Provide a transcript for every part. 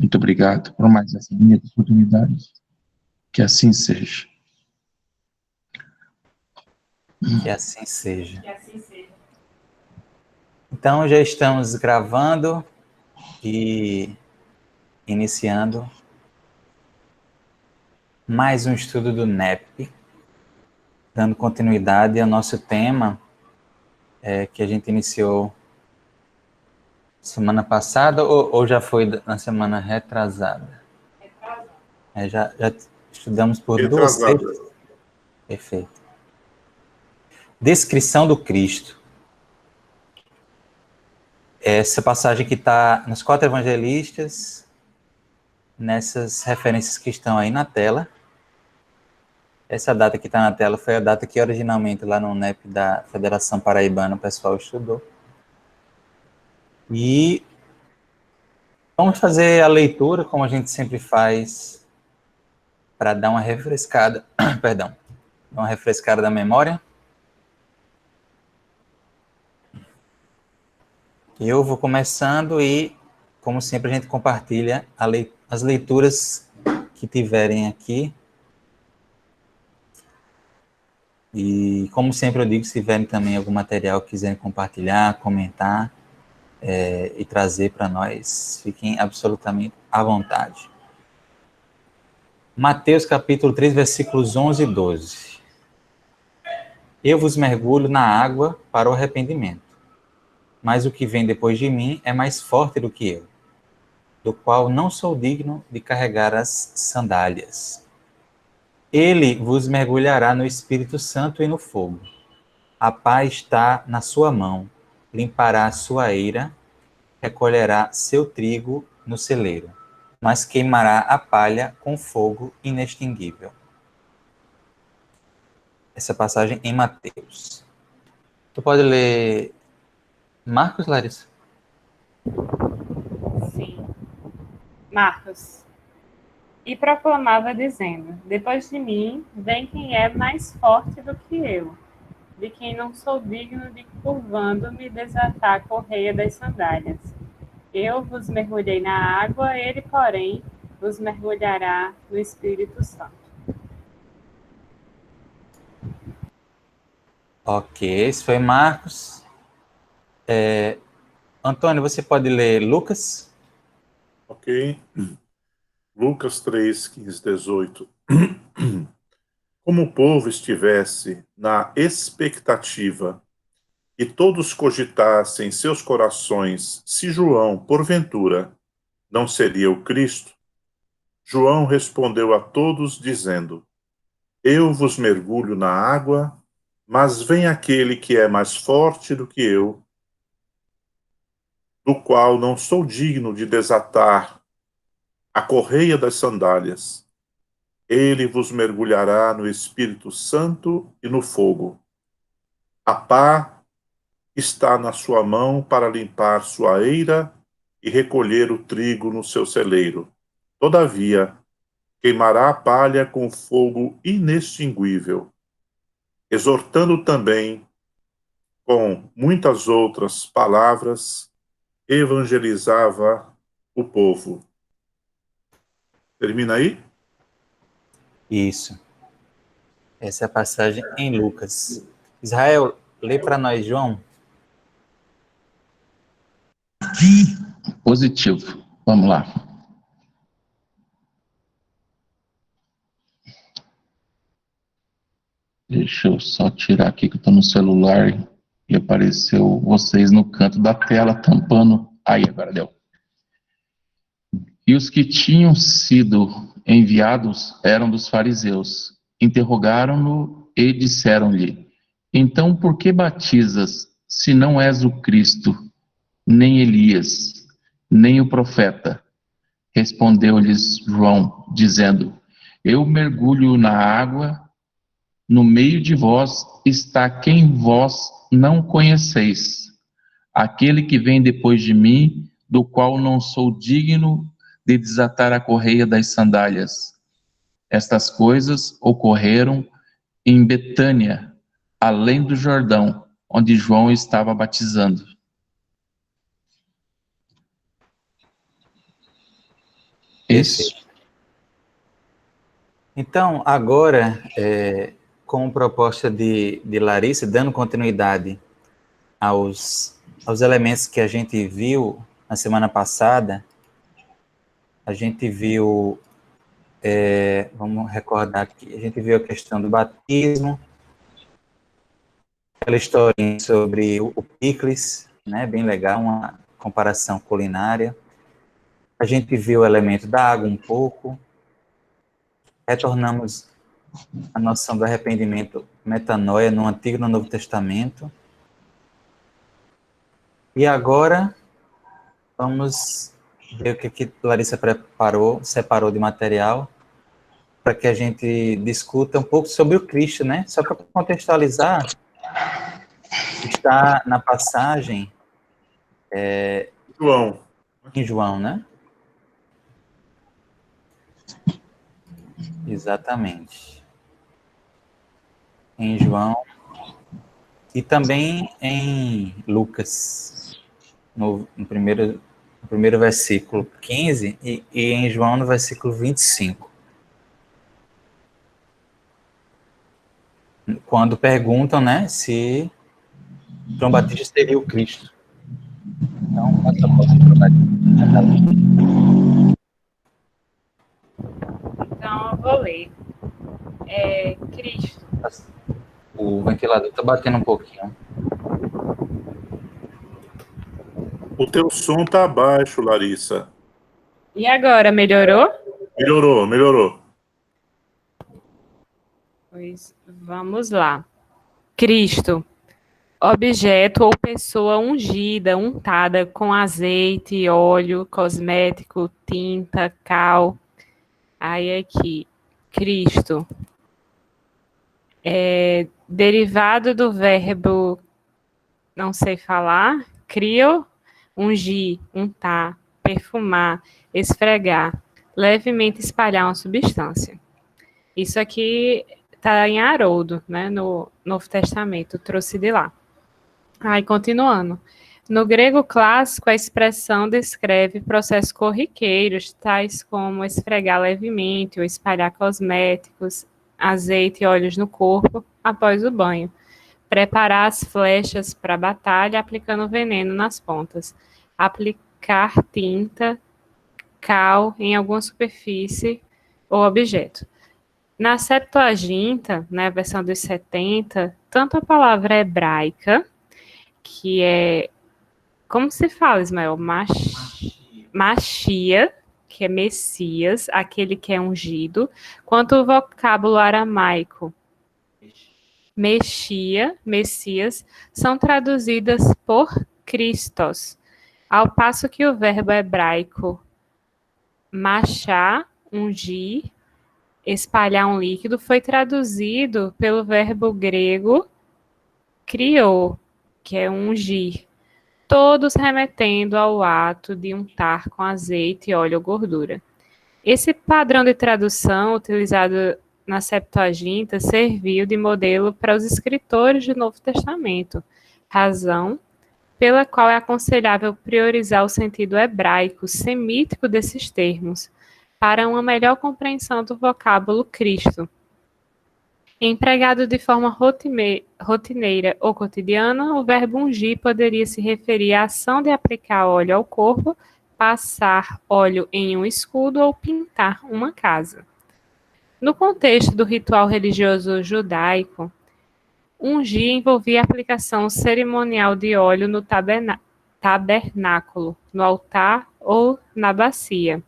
Muito obrigado por mais essa bonita oportunidade. Que assim seja. Que assim seja. Então, já estamos gravando e iniciando mais um estudo do NEP, dando continuidade ao nosso tema que a gente iniciou semana passada ou já foi na semana retrasada? Já estudamos por duas sextas. Perfeito. Descrição do Cristo. Essa passagem que está nos 4 evangelistas, nessas referências que estão aí na tela. Essa data que está na tela foi a data que originalmente lá no NEP da Federação Paraibana o pessoal estudou. E vamos fazer a leitura, como a gente sempre faz, para dar uma refrescada, perdão, dar uma refrescada da memória. Eu vou começando e, como sempre, a gente compartilha as leituras que tiverem aqui. E, como sempre eu digo, se tiverem também algum material que quiserem compartilhar, comentar e trazer para nós, fiquem absolutamente à vontade. Mateus capítulo 3, versículos 11 e 12. Eu vos mergulho na água para o arrependimento, mas o que vem depois de mim é mais forte do que eu, do qual não sou digno de carregar as sandálias. Ele vos mergulhará no Espírito Santo e no fogo. A pá está na sua mão, limpará a sua eira, recolherá seu trigo no celeiro, mas queimará a palha com fogo inextinguível. Essa passagem em Mateus. Tu pode ler Marcos, Larissa? Sim. Marcos. E proclamava dizendo: depois de mim vem quem é mais forte do que eu, de quem não sou digno de, curvando-me, desatar a correia das sandálias. Eu vos mergulhei na água, ele, porém, vos mergulhará no Espírito Santo. Ok, esse foi Marcos. Antônio, você pode ler Lucas? Ok. Lucas 3, 15, 18. Como o povo estivesse na expectativa e todos cogitassem em seus corações se João, porventura, não seria o Cristo, João respondeu a todos, dizendo: Eu vos mergulho na água, mas vem aquele que é mais forte do que eu, do qual não sou digno de desatar a correia das sandálias. Ele vos mergulhará no Espírito Santo e no fogo. A pá está na sua mão para limpar sua eira e recolher o trigo no seu celeiro. Todavia, queimará a palha com fogo inextinguível, exortando também, com muitas outras palavras, evangelizava o povo. Termina aí? Isso. Essa é a passagem em Lucas. Israel, lê para nós, João. Positivo. Vamos lá. Deixa eu só tirar aqui que eu estou no celular e apareceu vocês no canto da tela tampando. Aí, agora deu. E os que tinham sido enviados eram dos fariseus. Interrogaram-no e disseram-lhe: Então, por que batizas, se não és o Cristo, nem Elias, nem o profeta? Respondeu-lhes João, dizendo: Eu mergulho na água, no meio de vós está quem vós não conheceis, aquele que vem depois de mim, do qual não sou digno de desatar a correia das sandálias. Estas coisas ocorreram em Betânia, além do Jordão, onde João estava batizando. Isso. Então, agora, como proposta de Larissa, dando continuidade aos elementos que a gente viu na semana passada, a gente viu, vamos recordar aqui, a gente viu a questão do batismo, aquela historinha sobre o picles, né, bem legal, uma comparação culinária. A gente viu o elemento da água um pouco, retornamos a noção do arrependimento, metanoia, no Antigo e no Novo Testamento. E agora, vamos ver o que Larissa separou de material, para que a gente discuta um pouco sobre o Cristo, né? Só para contextualizar, está na passagem João. em João, né? Exatamente. Em João e também em Lucas, no primeiro versículo 15 e em João no versículo 25. Quando perguntam, né, se João Batista seria o Cristo. Então, passa a palavra para Então, eu vou ler. Cristo. O ventilador está batendo um pouquinho. O teu som tá baixo, Larissa. E agora, melhorou? Melhorou. Pois vamos lá. Cristo, objeto ou pessoa ungida, untada com azeite, óleo, cosmético, tinta, cal. Aí aqui, Cristo. Derivado do verbo, não sei falar, crio, ungir, untar, perfumar, esfregar, levemente espalhar uma substância. Isso aqui está em Haroldo, né, no Novo Testamento, trouxe de lá. Aí, continuando. No grego clássico, a expressão descreve processos corriqueiros, tais como esfregar levemente ou espalhar cosméticos, azeite e óleos no corpo após o banho. Preparar as flechas para a batalha aplicando veneno nas pontas. Aplicar tinta, cal em alguma superfície ou objeto. Na Septuaginta, na versão dos 70, tanto a palavra hebraica, que é, como se fala, Ismael? Machia, que é Messias, aquele que é ungido, quanto o vocábulo aramaico, Mexia, Messias, são traduzidas por Christos, ao passo que o verbo hebraico machá, ungir, espalhar um líquido, foi traduzido pelo verbo grego criou, que é ungir, todos remetendo ao ato de untar com azeite, óleo ou gordura. Esse padrão de tradução utilizado na Septuaginta serviu de modelo para os escritores do Novo Testamento, razão pela qual é aconselhável priorizar o sentido hebraico, semítico desses termos, para uma melhor compreensão do vocábulo Cristo. Empregado de forma rotineira ou cotidiana, o verbo ungir poderia se referir à ação de aplicar óleo ao corpo, passar óleo em um escudo ou pintar uma casa. No contexto do ritual religioso judaico, ungir envolvia a aplicação cerimonial de óleo no tabernáculo, no altar ou na bacia.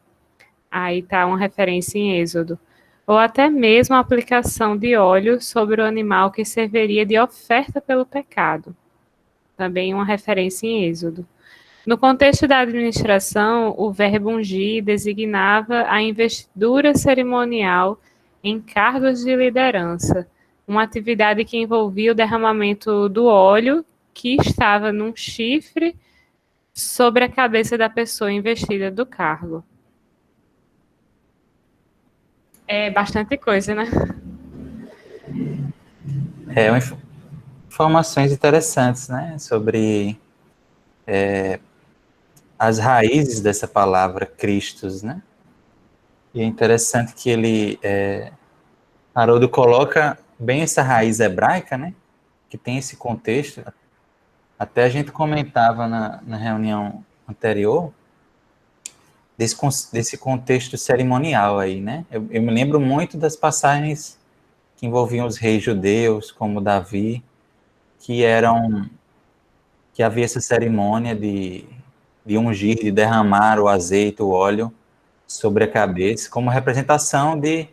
Aí está uma referência em Êxodo. Ou até mesmo a aplicação de óleo sobre o animal que serviria de oferta pelo pecado. Também uma referência em Êxodo. No contexto da administração, o verbo ungir designava a investidura cerimonial em cargos de liderança, uma atividade que envolvia o derramamento do óleo que estava num chifre sobre a cabeça da pessoa investida do cargo. É bastante coisa, né? Informações interessantes, né, sobre as raízes dessa palavra Cristos, né? E é interessante que ele, Haroldo coloca bem essa raiz hebraica, né? Que tem esse contexto. Até a gente comentava na reunião anterior desse contexto cerimonial aí, né? Eu me lembro muito das passagens que envolviam os reis judeus, como Davi, que havia essa cerimônia de ungir, de derramar o azeite, o óleo sobre a cabeça, como representação de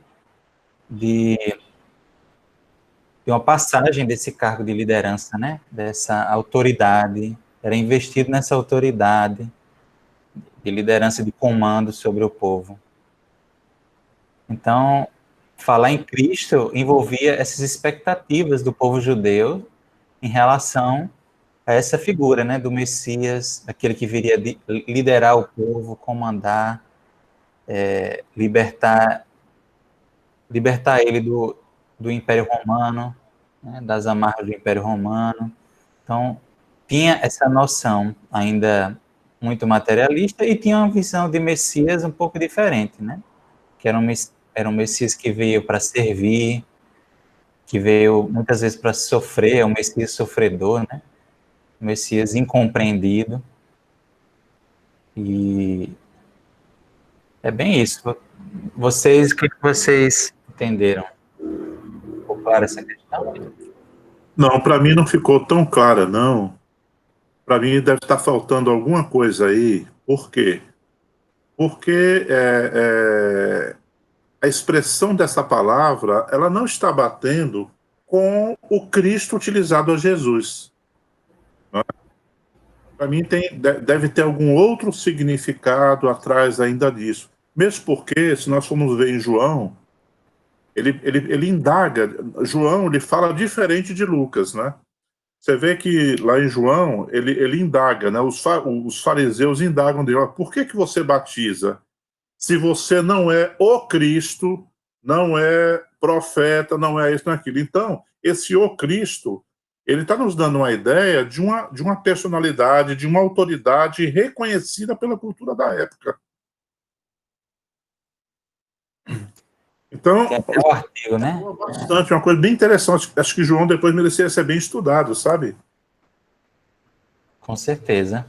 uma passagem desse cargo de liderança, né? Dessa autoridade, era investido nessa autoridade de liderança, de comando sobre o povo. Então, falar em Cristo envolvia essas expectativas do povo judeu em relação a essa figura, né, do Messias, aquele que viria liderar o povo, comandar, libertar ele do Império Romano, né, das amarras do Império Romano. Então, tinha essa noção ainda muito materialista e tinha uma visão de Messias um pouco diferente, né? Que era um Messias que veio para servir, que veio muitas vezes para sofrer, é um Messias sofredor, né? Um Messias incompreendido. E é bem isso. Vocês, o que vocês entenderam? Ficou clara essa questão? Não, para mim não ficou tão clara, não. Para mim deve estar faltando alguma coisa aí. Por quê? Porque a expressão dessa palavra, ela não está batendo com o Cristo utilizado a Jesus. Para mim deve ter algum outro significado atrás ainda disso. Mesmo porque, se nós formos ver em João, ele indaga. João, ele fala diferente de Lucas, né? Você vê que lá em João, ele indaga, né? Os fariseus indagam dele, por que você batiza se você não é o Cristo, não é profeta, não é isso, não é aquilo? Então, esse o Cristo, ele está nos dando uma ideia de uma personalidade, de uma autoridade reconhecida pela cultura da época. Então, é o artigo, né? Bastante, uma coisa bem interessante. Acho que João depois merecia ser bem estudado, sabe? Com certeza.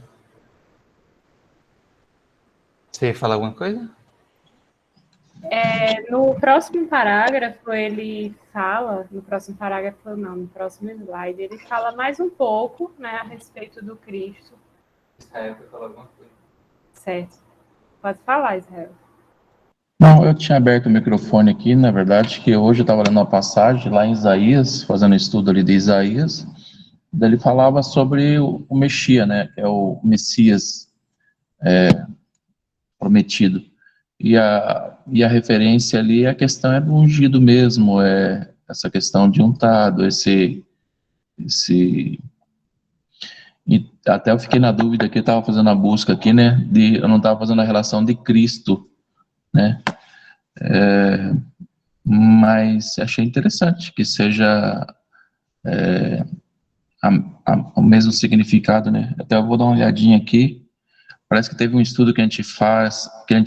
Você ia falar alguma coisa? No próximo parágrafo, ele fala, no próximo slide, ele fala mais um pouco, né, a respeito do Cristo. Israel quer falar alguma coisa. Certo. Pode falar, Israel. Não, eu tinha aberto o microfone aqui, na verdade, que hoje eu estava lendo uma passagem lá em Isaías, fazendo um estudo ali de Isaías, daí ele falava sobre o Messias, né, que é o Messias prometido. E a referência ali, a questão é do ungido mesmo, essa questão de untado, e até eu fiquei na dúvida que eu estava fazendo a busca aqui, né, eu não estava fazendo a relação de Cristo, né, mas achei interessante que seja o mesmo significado, né, até eu vou dar uma olhadinha aqui. Parece que teve um estudo que a gente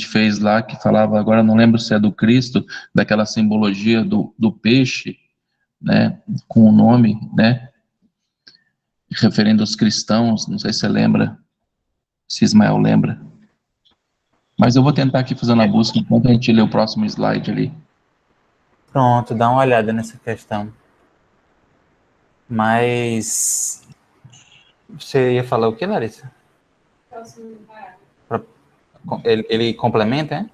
fez lá, que falava, agora não lembro se é do Cristo, daquela simbologia do peixe, né, com o nome, né, referendo aos cristãos, não sei se você lembra, se Ismael lembra. Mas eu vou tentar aqui fazendo a busca, enquanto a gente lê o próximo slide ali. Pronto, dá uma olhada nessa questão. Mas você ia falar o que, Larissa? Ele complementa, é?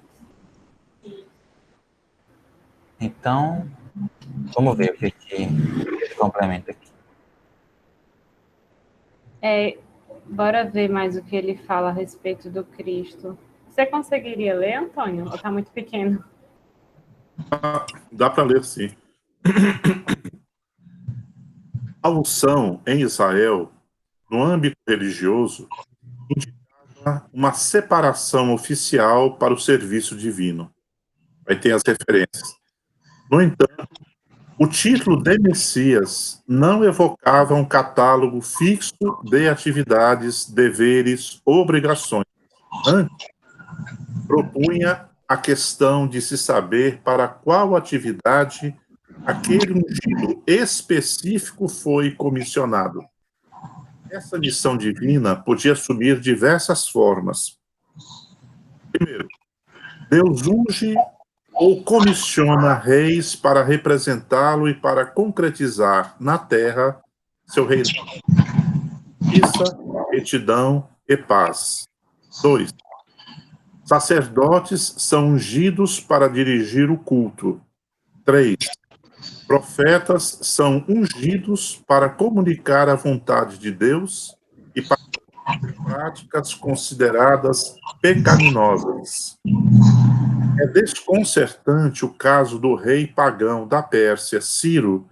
Então, vamos ver o que ele complementa aqui. Bora ver mais o que ele fala a respeito do Cristo. Você conseguiria ler, Antônio? Ou está muito pequeno? Dá para ler, sim. A unção em Israel, no âmbito religioso, indicava uma separação oficial para o serviço divino. Aí tem as referências. No entanto, o título de Messias não evocava um catálogo fixo de atividades, deveres, obrigações. Antes, propunha a questão de se saber para qual atividade aquele ungido específico foi comissionado. Essa missão divina podia assumir diversas formas. Primeiro, Deus unge ou comissiona reis para representá-lo e para concretizar na terra seu reino. Justiça, retidão e paz. 2. Sacerdotes são ungidos para dirigir o culto. 3. Profetas são ungidos para comunicar a vontade de Deus e para práticas consideradas pecaminosas. É desconcertante o caso do rei pagão da Pérsia, Ciro,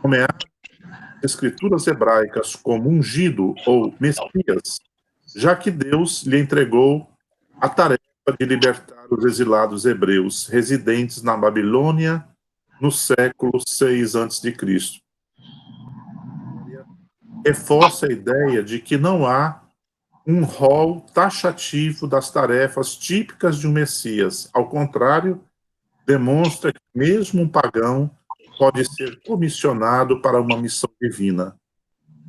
nomeado nas escrituras hebraicas como ungido ou Messias, já que Deus lhe entregou a tarefa de libertar os exilados hebreus residentes na Babilônia no século 6 a.C. Reforça a ideia de que não há um rol taxativo das tarefas típicas de um Messias. Ao contrário, demonstra que mesmo um pagão pode ser comissionado para uma missão divina.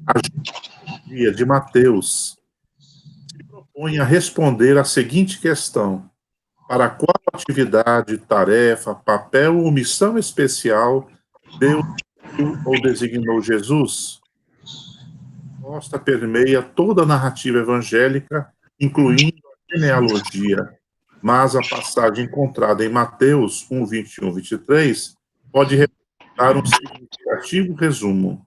A genealogia de Mateus se propõe a responder a seguinte questão: para qual atividade, tarefa, papel ou missão especial Deus ou designou Jesus? A resposta permeia toda a narrativa evangélica, incluindo a genealogia, mas a passagem encontrada em Mateus 1, 21, 23 pode representar um significativo resumo.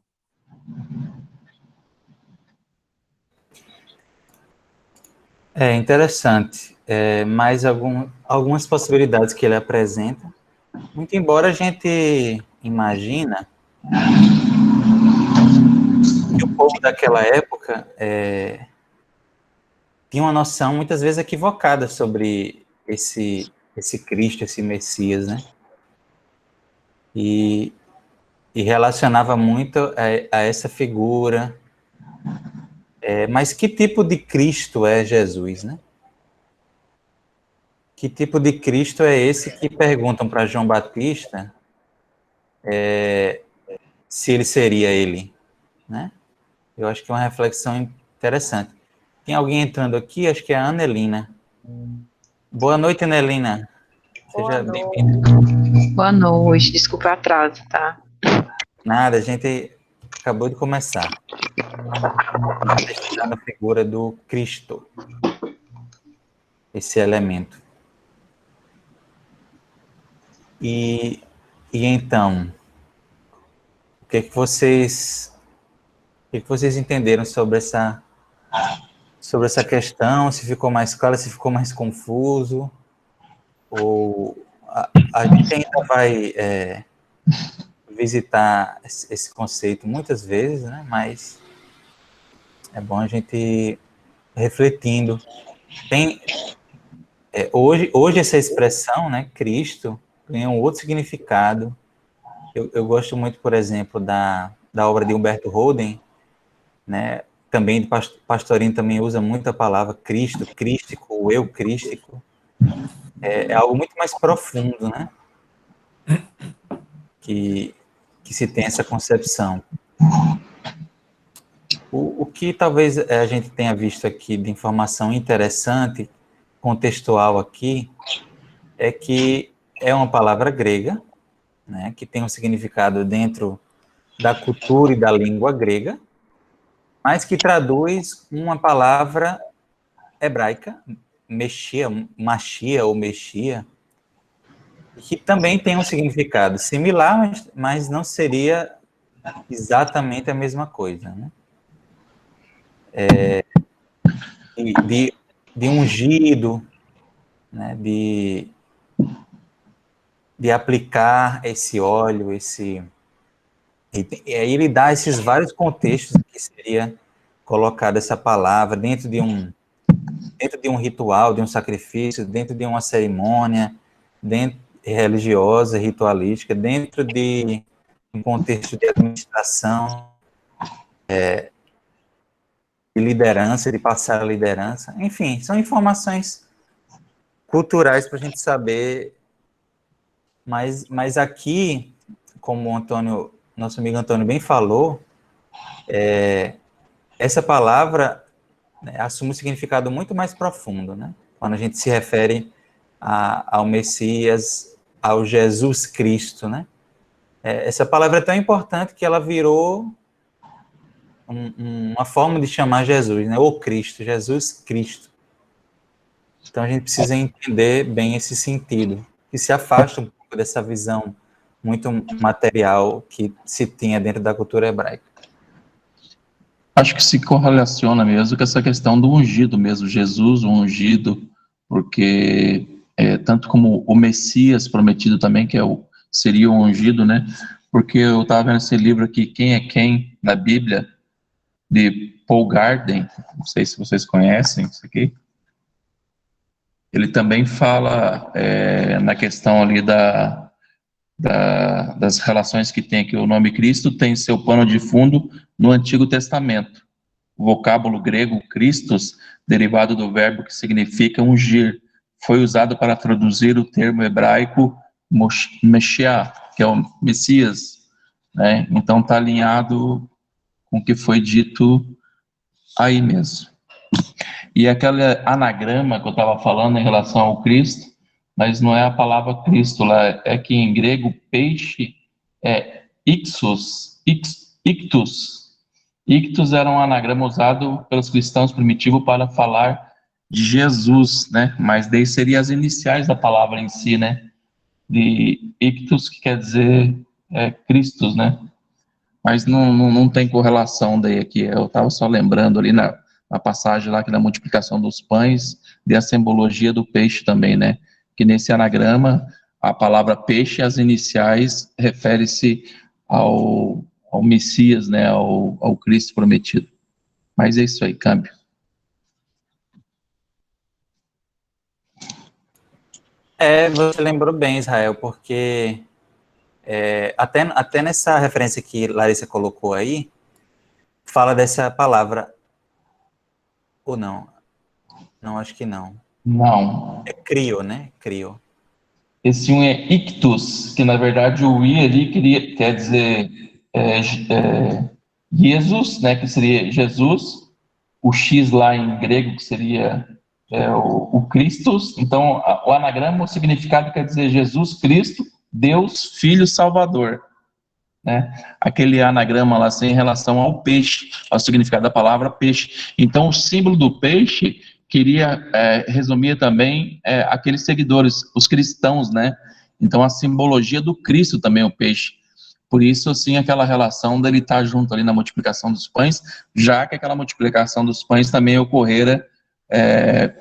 É interessante, mais algumas possibilidades que ele apresenta, muito embora a gente imagina que o povo daquela época tinha uma noção muitas vezes equivocada sobre esse Cristo, esse Messias, né? E relacionava muito a essa figura. Mas que tipo de Cristo é Jesus, né? Que tipo de Cristo é esse que perguntam para João Batista se ele seria ele, né? Eu acho que é uma reflexão interessante. Tem alguém entrando aqui, acho que é a Anelina. Boa noite, Anelina. Seja bem-vinda. Boa noite, desculpa o atraso, tá? Nada, a gente acabou de começar. Estudando a figura do Cristo. Esse elemento. E então, o que vocês entenderam sobre essa questão? Se ficou mais claro, se ficou mais confuso? Ou a gente ainda vai visitar esse conceito muitas vezes, né? Mas é bom a gente ir refletindo. Hoje essa expressão, né, Cristo, ganha um outro significado. Eu gosto muito, por exemplo, da obra de Humberto Holden, né? Também de Pastorino também usa muito a palavra Cristo, crístico, o eu crístico. É algo muito mais profundo, né? Que se tem essa concepção. O que talvez a gente tenha visto aqui de informação interessante, contextual aqui, é que é uma palavra grega, né, que tem um significado dentro da cultura e da língua grega, mas que traduz uma palavra hebraica, Machia ou Mexia, que também tem um significado similar, mas não seria exatamente a mesma coisa, né? De ungido, né? De aplicar esse óleo, e aí ele dá esses vários contextos que seria colocada essa palavra dentro de um ritual, de um sacrifício, dentro de uma cerimônia, religiosa, ritualística, dentro de um contexto de administração, de liderança, de passar a liderança. Enfim, são informações culturais para a gente saber, mas aqui, como o Antônio, nosso amigo Antônio bem falou, essa palavra, né, assume um significado muito mais profundo, né? Quando a gente se refere ao Messias, ao Jesus Cristo, né? Essa palavra é tão importante que ela virou uma forma de chamar Jesus, né? O Cristo, Jesus Cristo. Então a gente precisa entender bem esse sentido, que se afasta um pouco dessa visão muito material que se tinha dentro da cultura hebraica. Acho que se correlaciona mesmo com essa questão do ungido mesmo, Jesus, o ungido, porque tanto como o Messias prometido também, que seria o ungido, né? Porque eu estava vendo esse livro aqui, Quem é Quem, na Bíblia, de Paul Garden, não sei se vocês conhecem isso aqui. Ele também fala na questão ali das relações que tem aqui. O nome Cristo tem seu pano de fundo no Antigo Testamento. O vocábulo grego Christos, derivado do verbo que significa ungir, foi usado para traduzir o termo hebraico Meshiach, que é o Messias, né? Então está alinhado com o que foi dito aí mesmo. E aquele anagrama que eu estava falando em relação ao Cristo, mas não é a palavra Cristo lá, é que em grego peixe é ictus. Ictus era um anagrama usado pelos cristãos primitivos para falar de Jesus, né? Mas daí seria as iniciais da palavra em si, né? De ictus, que quer dizer Christus, né? Mas não tem correlação daí aqui. Eu estava só lembrando ali na passagem lá que da multiplicação dos pães, de a simbologia do peixe também, né? Que nesse anagrama, a palavra peixe, as iniciais, refere-se ao Messias, né? Ao Cristo prometido. Mas é isso aí, câmbio. Você lembrou bem, Israel, porque até nessa referência que Larissa colocou aí, fala dessa palavra, ou não? Não, acho que não. Não. É crio, né? Crio. Esse um é ictus, que na verdade o I ali quer dizer Jesus, né? Que seria Jesus. O X lá em grego, que seria o Christus. Então, o anagrama, o significado quer dizer Jesus Cristo, Deus, Filho, Salvador. Né? Aquele anagrama lá assim, em relação ao peixe, ao significado da palavra peixe. Então, o símbolo do peixe queria resumir também aqueles seguidores, os cristãos, né? Então, a simbologia do Cristo também é o peixe. Por isso, assim, aquela relação dele estar junto ali na multiplicação dos pães, já que aquela multiplicação dos pães também ocorrera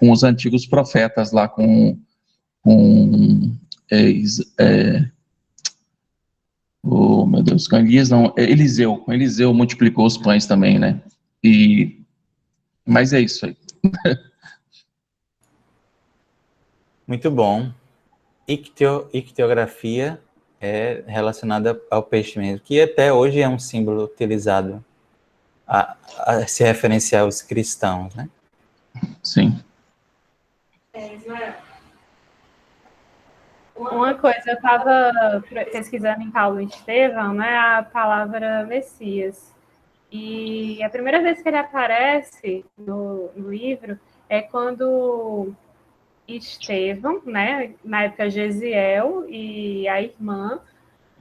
com os antigos profetas lá, oh, meu Deus, com Elias não, Eliseu, com Eliseu multiplicou os pães também, né? Mas é isso aí. Muito bom. Ictiografia é relacionada ao peixe mesmo, que até hoje é um símbolo utilizado a se referenciar aos cristãos, né? Sim. Uma coisa, eu estava pesquisando em Paulo Estevão, né, a palavra Messias. E a primeira vez que ele aparece no livro é quando Estevão, né, na época Gesiel e a irmã,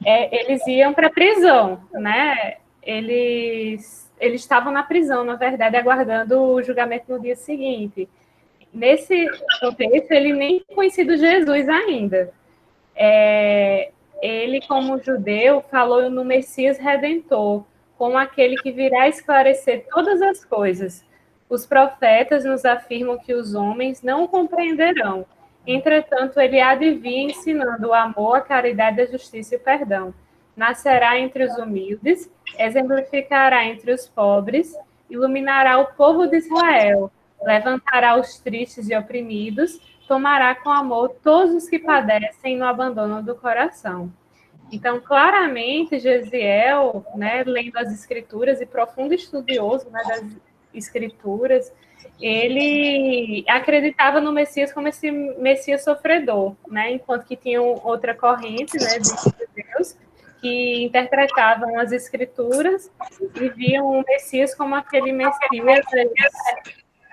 eles iam para a prisão, né? Eles estavam na prisão, na verdade, aguardando o julgamento no dia seguinte. Nesse contexto, ele nem tinha conhecido Jesus ainda. Ele, como judeu, falou no Messias Redentor, como aquele que virá esclarecer todas as coisas. Os profetas nos afirmam que os homens não o compreenderão. Entretanto, ele há de vir ensinando o amor, a caridade, a justiça e o perdão. Nascerá entre os humildes, exemplificará entre os pobres, iluminará o povo de Israel, levantará os tristes e oprimidos, tomará com amor todos os que padecem no abandono do coração. Então, claramente, Gesiel, né, lendo as escrituras e profundo estudioso, né, das escrituras, ele acreditava no Messias como esse Messias sofredor, né? Enquanto que tinha outra corrente, né, de Deus, que interpretavam as escrituras e viam o Messias como aquele Messias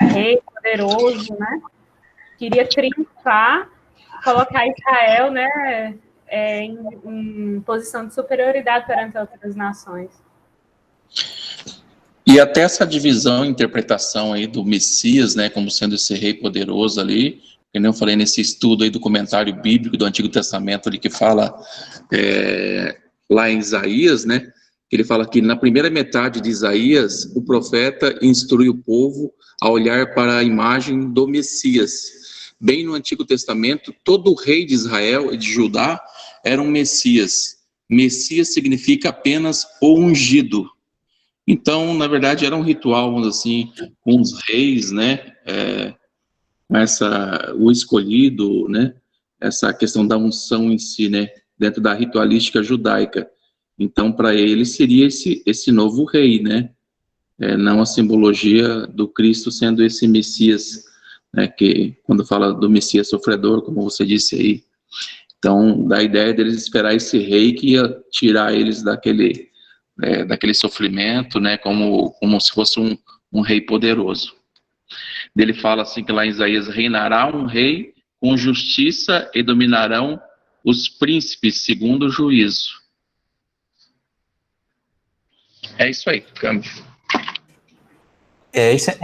rei poderoso, né? Queria triunfar, colocar Israel, né, em posição de superioridade perante outras nações. E até essa divisão e interpretação aí do Messias, né, como sendo esse rei poderoso ali, que nem eu falei nesse estudo aí do comentário bíblico do Antigo Testamento ali que fala lá em Isaías, né, que ele fala que na primeira metade de Isaías, o profeta instrui o povo a olhar para a imagem do Messias. Bem no Antigo Testamento, todo rei de Israel e de Judá era um Messias. Messias significa apenas o ungido. Então, na verdade, era um ritual, vamos assim, com os reis, né, o escolhido, né, essa questão da unção em si, né, dentro da ritualística judaica. Então, para ele seria esse novo rei, né, não a simbologia do Cristo sendo esse Messias, né, que quando fala do Messias sofredor, como você disse aí, então, da ideia deles esperar esse rei que ia tirar eles daquele sofrimento, né, como se fosse um rei poderoso. Ele fala assim que lá em Isaías, reinará um rei com justiça e dominarão os príncipes segundo o juízo. É isso aí, câmbio.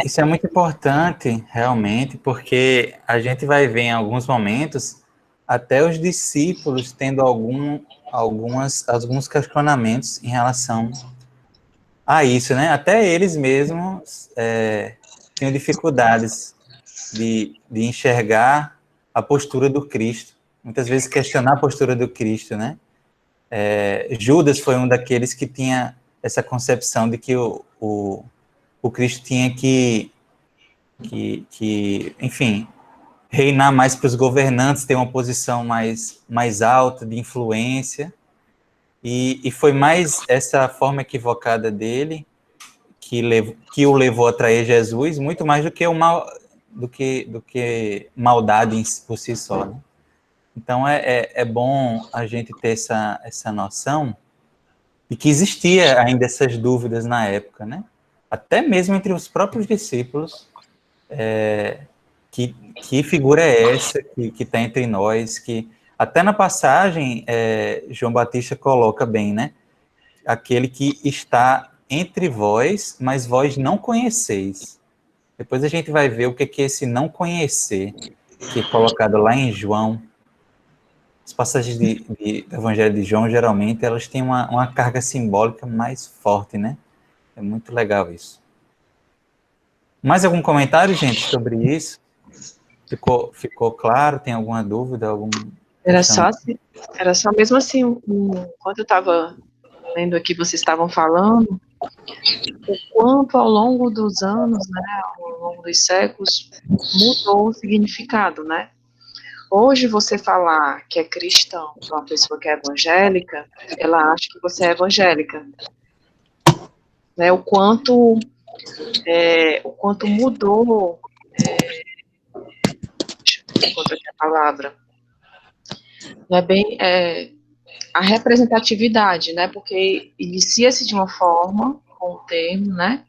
Isso é muito importante, realmente, porque a gente vai ver em alguns momentos até os discípulos tendo alguns questionamentos em relação a isso, né? Até eles mesmos tinham dificuldades de enxergar a postura do Cristo. Muitas vezes questionar a postura do Cristo, né? Judas foi um daqueles que tinha essa concepção de que o Cristo tinha que, enfim, reinar mais para os governantes, ter uma posição mais alta, de influência, e foi mais essa forma equivocada dele que o levou a trair Jesus, muito mais do que maldade por si só, né? Então, é bom a gente ter essa noção de que existia ainda essas dúvidas na época, né? Até mesmo entre os próprios discípulos, que figura é essa que está entre nós, que até na passagem João Batista coloca bem, né? Aquele que está entre vós, mas vós não conheceis. Depois a gente vai ver o que é esse não conhecer, que é colocado lá em João. As passagens do Evangelho de João, geralmente, elas têm uma carga simbólica mais forte, né? É muito legal isso. Mais algum comentário, gente, sobre isso? Ficou claro? Tem alguma dúvida? Era só mesmo assim, quando eu estava lendo aqui, vocês estavam falando, o quanto ao longo dos anos, né, ao longo dos séculos, mudou o significado, né? Hoje, você falar que é cristão para uma pessoa que é evangélica, ela acha que você é evangélica. Né, o quanto mudou, deixa eu encontrar aqui a palavra, não é bem, a representatividade, né, porque inicia-se de uma forma, com o termo, né,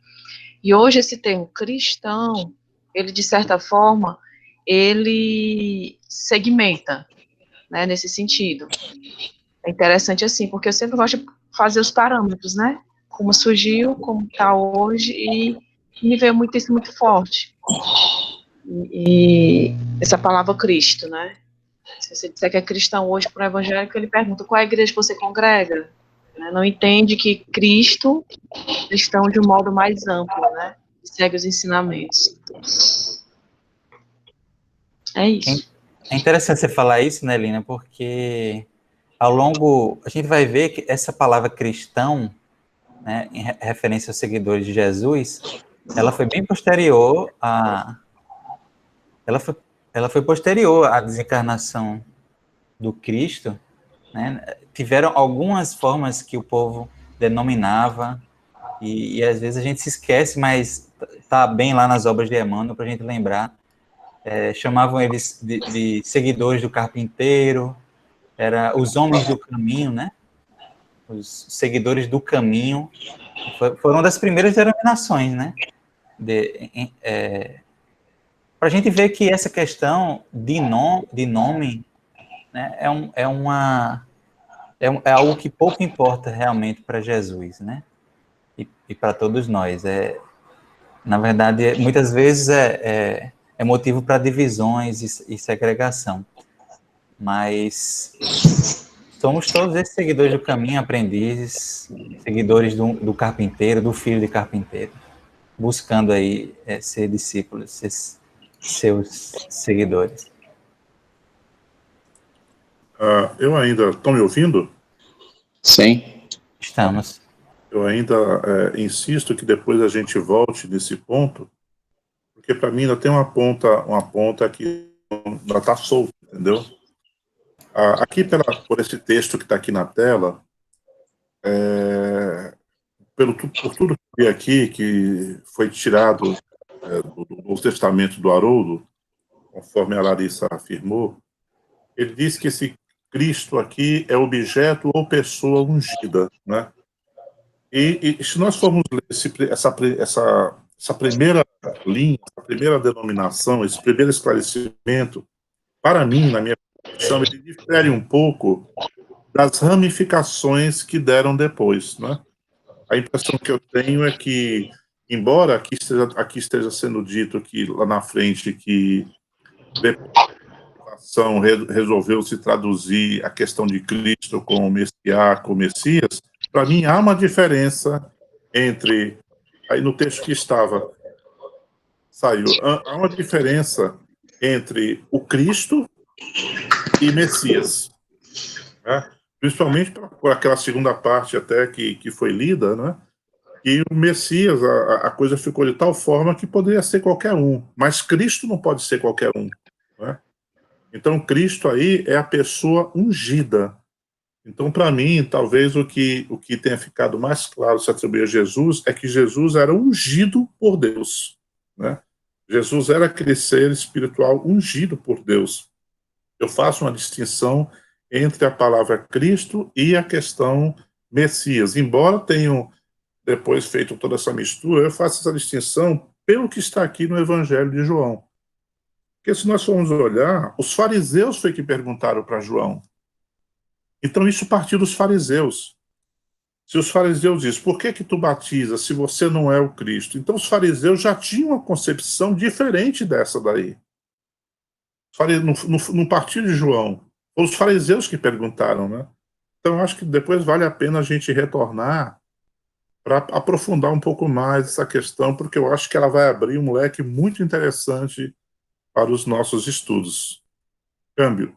e hoje esse termo cristão, ele, de certa forma, ele segmenta, né, nesse sentido. É interessante assim, porque eu sempre gosto de fazer os parâmetros, né, como surgiu, como está hoje, e me veio muito isso muito forte. E essa palavra Cristo, né, se você disser que é cristão hoje para o evangélico, ele pergunta, qual é a igreja que você congrega? Não entende que Cristo, cristão de um modo mais amplo, né, segue os ensinamentos. É isso. É interessante você falar isso, né, Lina, porque a gente vai ver que essa palavra cristão, né, em referência aos seguidores de Jesus, ela foi bem posterior ela foi posterior à desencarnação do Cristo, né? Tiveram algumas formas que o povo denominava E às vezes a gente se esquece, mas tá bem lá nas obras de Emmanuel para a gente lembrar. Chamavam eles de seguidores do carpinteiro, era os homens do caminho, né? Os seguidores do caminho. Foram uma das primeiras denominações, né? Para a gente ver que essa questão de nome, né, é algo que pouco importa realmente para Jesus, né? E para todos nós. Na verdade, muitas vezes é motivo para divisões e segregação. Mas somos todos esses seguidores do caminho, aprendizes, seguidores do carpinteiro, do filho de carpinteiro, buscando aí ser discípulos, ser seus seguidores. Eu ainda... Estão me ouvindo? Sim. Estamos. Eu ainda insisto que depois a gente volte nesse ponto, porque para mim ainda tem uma ponta que ainda está solta, entendeu? Aqui por esse texto que está aqui na tela, por tudo que vi aqui, que foi tirado do testamento do Haroldo, conforme a Larissa afirmou, ele diz que esse Cristo aqui é objeto ou pessoa ungida, né? E se nós formos ler essa primeira linha, essa primeira denominação, esse primeiro esclarecimento, para mim, na minha concepção, ele difere um pouco das ramificações que deram depois, né? A impressão que eu tenho é que, embora aqui esteja sendo dito que lá na frente que depois a ação resolveu se traduzir a questão de Cristo como Messias, para mim há uma diferença entre, aí no texto que há uma diferença entre o Cristo e Messias, né? Principalmente por aquela segunda parte até que foi lida, né? E o Messias, a coisa ficou de tal forma que poderia ser qualquer um, mas Cristo não pode ser qualquer um, né? Então Cristo aí é a pessoa ungida. Então, para mim, talvez o que tenha ficado mais claro se atribuir a Jesus é que Jesus era ungido por Deus, né? Jesus era aquele ser espiritual ungido por Deus. Eu faço uma distinção entre a palavra Cristo e a questão Messias. Embora tenham depois feito toda essa mistura, eu faço essa distinção pelo que está aqui no Evangelho de João. Porque se nós formos olhar, os fariseus foi que perguntaram para João. Então isso partiu dos fariseus. Se os fariseus dizem, por que tu batiza se você não é o Cristo? Então os fariseus já tinham uma concepção diferente dessa daí. No partido de João, foram os fariseus que perguntaram, né? Então eu acho que depois vale a pena a gente retornar para aprofundar um pouco mais essa questão, porque eu acho que ela vai abrir um leque muito interessante para os nossos estudos. Câmbio.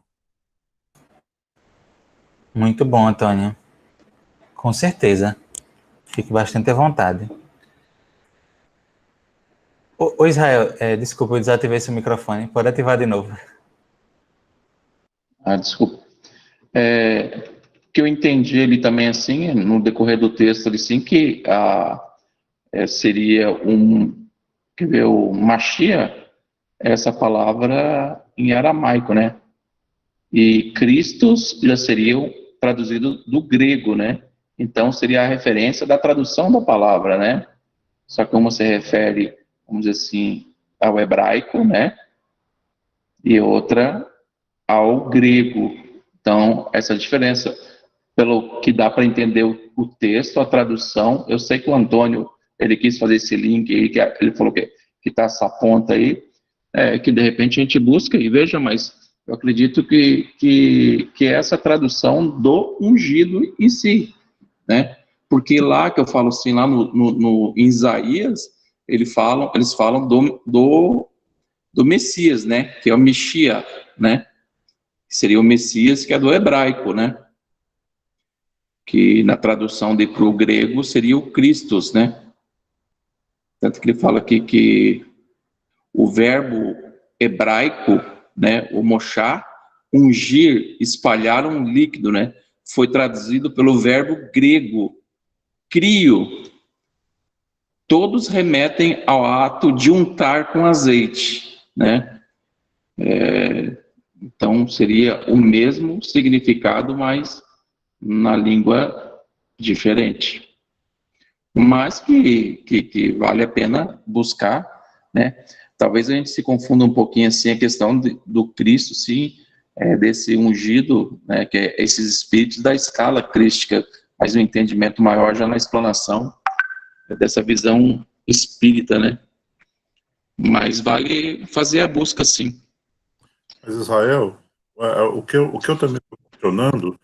Muito bom, Antônio. Com certeza. Fique bastante à vontade. Ô Israel, desculpa, eu desativei seu microfone. Pode ativar de novo. Desculpa. Que eu entendi ele também assim, no decorrer do texto, ele sim, que seria o Mashiach, essa palavra em aramaico, né? E Christos já seria traduzido do grego, né? Então seria a referência da tradução da palavra, né? Só que uma se refere, vamos dizer assim, ao hebraico, né? E outra ao grego. Então, essa diferença, pelo que dá para entender o texto, a tradução, eu sei que o Antônio, ele quis fazer esse link aí, que ele falou que está essa ponta aí, que de repente a gente busca e veja, mas eu acredito que essa tradução do ungido em si, né? Porque lá, que eu falo assim, lá em Isaías, eles falam do Messias, né? Que é o Messias, né? Seria o Messias, que é do hebraico, né? Que na tradução para o grego seria o Christos, né? Tanto que ele fala aqui que o verbo hebraico, né, o moshá, ungir, espalhar um líquido, né? Foi traduzido pelo verbo grego, crio, todos remetem ao ato de untar com azeite, né? Então, seria o mesmo significado, mas na língua diferente. Mas que vale a pena buscar, né? Talvez a gente se confunda um pouquinho, assim, a questão do Cristo, sim, desse ungido, né, que é esses espíritos da escala crística, mas um entendimento maior já na explanação dessa visão espírita, né? Mas vale fazer a busca, sim. Mas, Israel, o que eu também estou questionando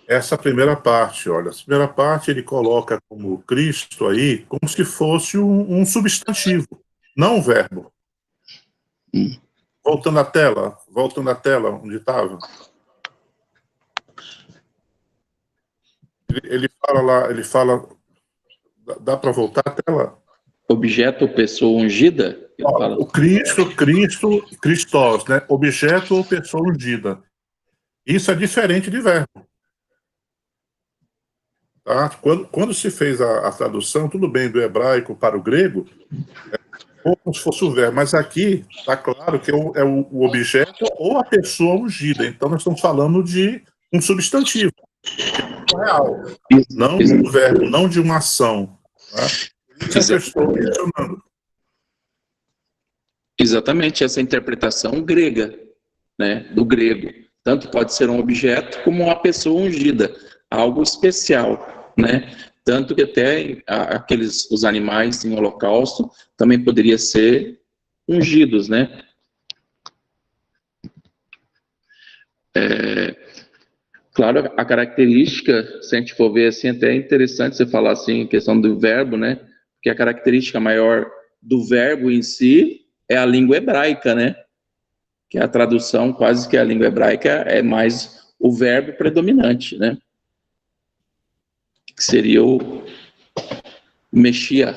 é essa primeira parte. Olha, essa primeira parte ele coloca como Cristo aí, como se fosse um substantivo, não um verbo. Voltando à tela onde estava. Ele fala lá, dá para voltar a tela? Objeto ou pessoa ungida? O Cristo, Christos, né? Objeto ou pessoa ungida. Isso é diferente de verbo. Tá? Quando se fez a tradução, tudo bem, do hebraico para o grego, como se fosse o verbo, mas aqui está claro que é o objeto ou a pessoa ungida. Então, nós estamos falando de um substantivo real, não de um verbo, não de uma ação. Tá? Isso é que eu estou questionando. Exatamente, essa interpretação grega, né, do grego. Tanto pode ser um objeto como uma pessoa ungida, algo especial, né? Tanto que até os animais em holocausto também poderia ser ungidos, né? Claro, a característica, se a gente for ver assim, até é interessante você falar assim, a questão do verbo, né? Porque a característica maior do verbo em si é a língua hebraica, né? Que a tradução, quase que a língua hebraica, é mais o verbo predominante, né? Que seria o Mexia.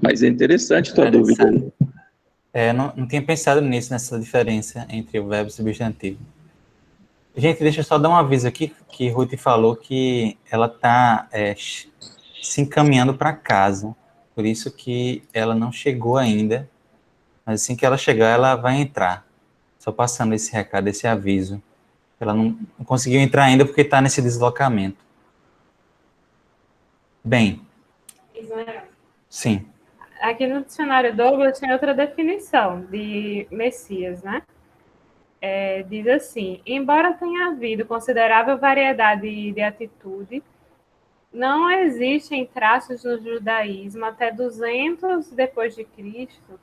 Mas é interessante a tua dúvida aí. Não tinha pensado nisso, nessa diferença entre o verbo e o substantivo. Gente, deixa eu só dar um aviso aqui, que Ruth falou que ela está se encaminhando para casa, por isso que ela não chegou ainda, mas assim que ela chegar, ela vai entrar. Só passando esse recado, esse aviso. Ela não conseguiu entrar ainda porque está nesse deslocamento. Bem. Ismael. Sim. Aqui no dicionário Douglas tem outra definição de Messias, né? Diz assim: embora tenha havido considerável variedade de atitude, não existem traços no judaísmo até 200 depois de Cristo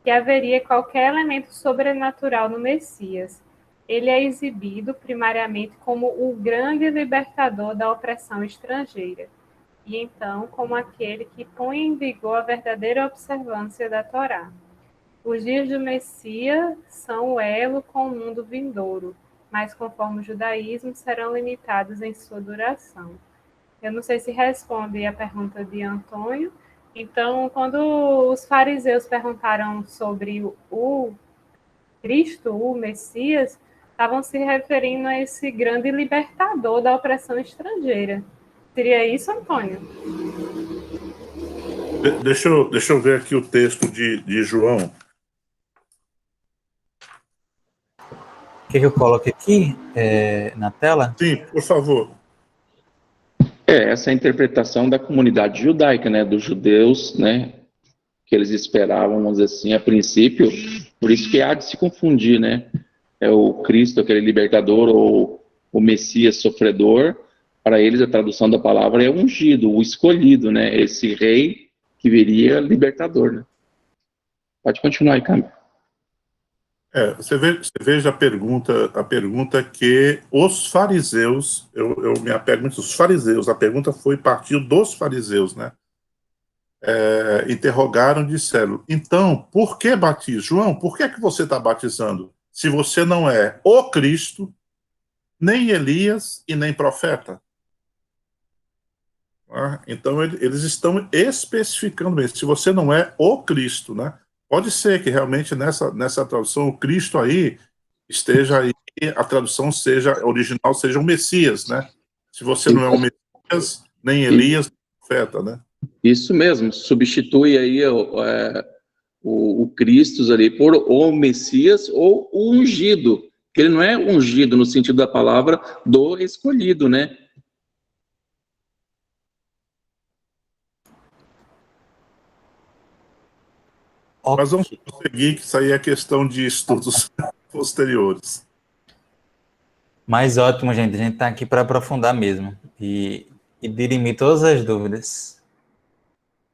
que haveria qualquer elemento sobrenatural no Messias. Ele é exibido primariamente como o grande libertador da opressão estrangeira, e então como aquele que põe em vigor a verdadeira observância da Torá. Os dias do Messias são o elo com o mundo vindouro, mas conforme o judaísmo serão limitados em sua duração. Eu não sei se responde a pergunta de Antônio. Então, quando os fariseus perguntaram sobre o Cristo, o Messias, estavam se referindo a esse grande libertador da opressão estrangeira. Seria isso, Antônio? Deixa eu ver aqui o texto de João. Quer que eu coloque aqui na tela? Sim, por favor. Essa é a interpretação da comunidade judaica, né, dos judeus, né, que eles esperavam, vamos dizer assim, a princípio, por isso que há de se confundir, né, é o Cristo, aquele libertador, ou o Messias sofredor. Para eles a tradução da palavra é ungido, o escolhido, né, esse rei que viria libertador, né. Pode continuar aí, Camilo. Você veja a pergunta que os fariseus, eu me apego muito aos fariseus, a pergunta foi partir dos fariseus, né? Interrogaram, disseram, então, por que batiza? João, por que você está batizando? Se você não é o Cristo, nem Elias e nem profeta. Então, eles estão especificando isso. Se você não é o Cristo, né? Pode ser que realmente nessa tradução o Cristo aí esteja aí, a tradução original seja o Messias, né? Se você não é o Messias, nem Elias, nem profeta, né? Isso mesmo, substitui aí o Cristo ali por o Messias ou o ungido, que ele não é ungido no sentido da palavra do escolhido, né? Mas vamos Ok. prosseguir, que isso aí é questão de estudos posteriores. Mas ótimo, gente. A gente está aqui para aprofundar mesmo e dirimir todas as dúvidas.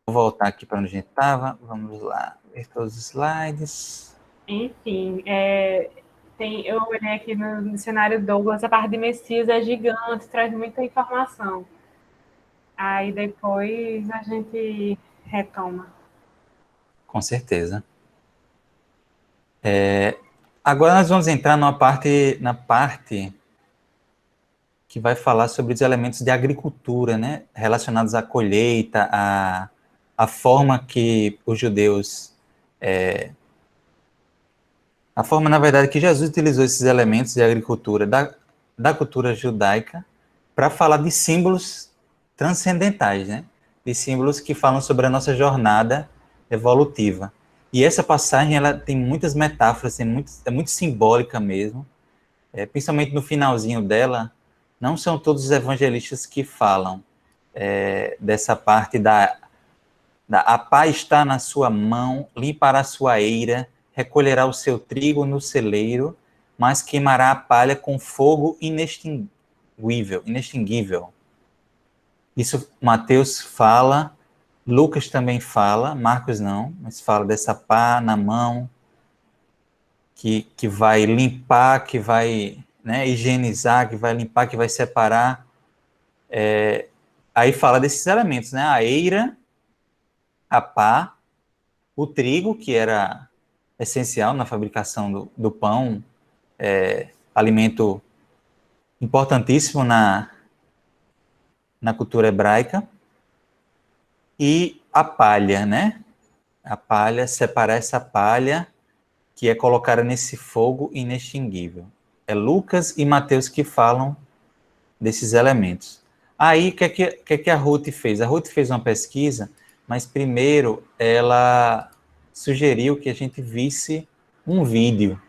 Vou voltar aqui para onde a gente estava. Vamos lá, ver todos os slides. Enfim, eu olhei aqui no dicionário Douglas, a parte de Messias é gigante, traz muita informação. Aí depois a gente retoma. Com certeza. Agora nós vamos entrar na parte que vai falar sobre os elementos de agricultura, né, relacionados à colheita, à forma que os judeus, a forma, na verdade, que Jesus utilizou esses elementos de agricultura da cultura judaica para falar de símbolos transcendentais, né, de símbolos que falam sobre a nossa jornada evolutiva. E essa passagem, ela tem muitas metáforas, é muito simbólica mesmo, principalmente no finalzinho dela. Não são todos os evangelistas que falam dessa parte a pá está na sua mão, limpará a sua eira, recolherá o seu trigo no celeiro, mas queimará a palha com fogo inextinguível. Isso Mateus fala, Lucas também fala, Marcos não, mas fala dessa pá na mão, que vai limpar, que vai, né, higienizar, que vai limpar, que vai separar. Aí fala desses elementos, né? A eira, a pá, o trigo, que era essencial na fabricação do pão, alimento importantíssimo na cultura hebraica, e a palha, né? A palha, separar essa palha que é colocada nesse fogo inextinguível. É Lucas e Mateus que falam desses elementos. Aí, o que a Ruth fez? A Ruth fez uma pesquisa, mas primeiro ela sugeriu que a gente visse um vídeo.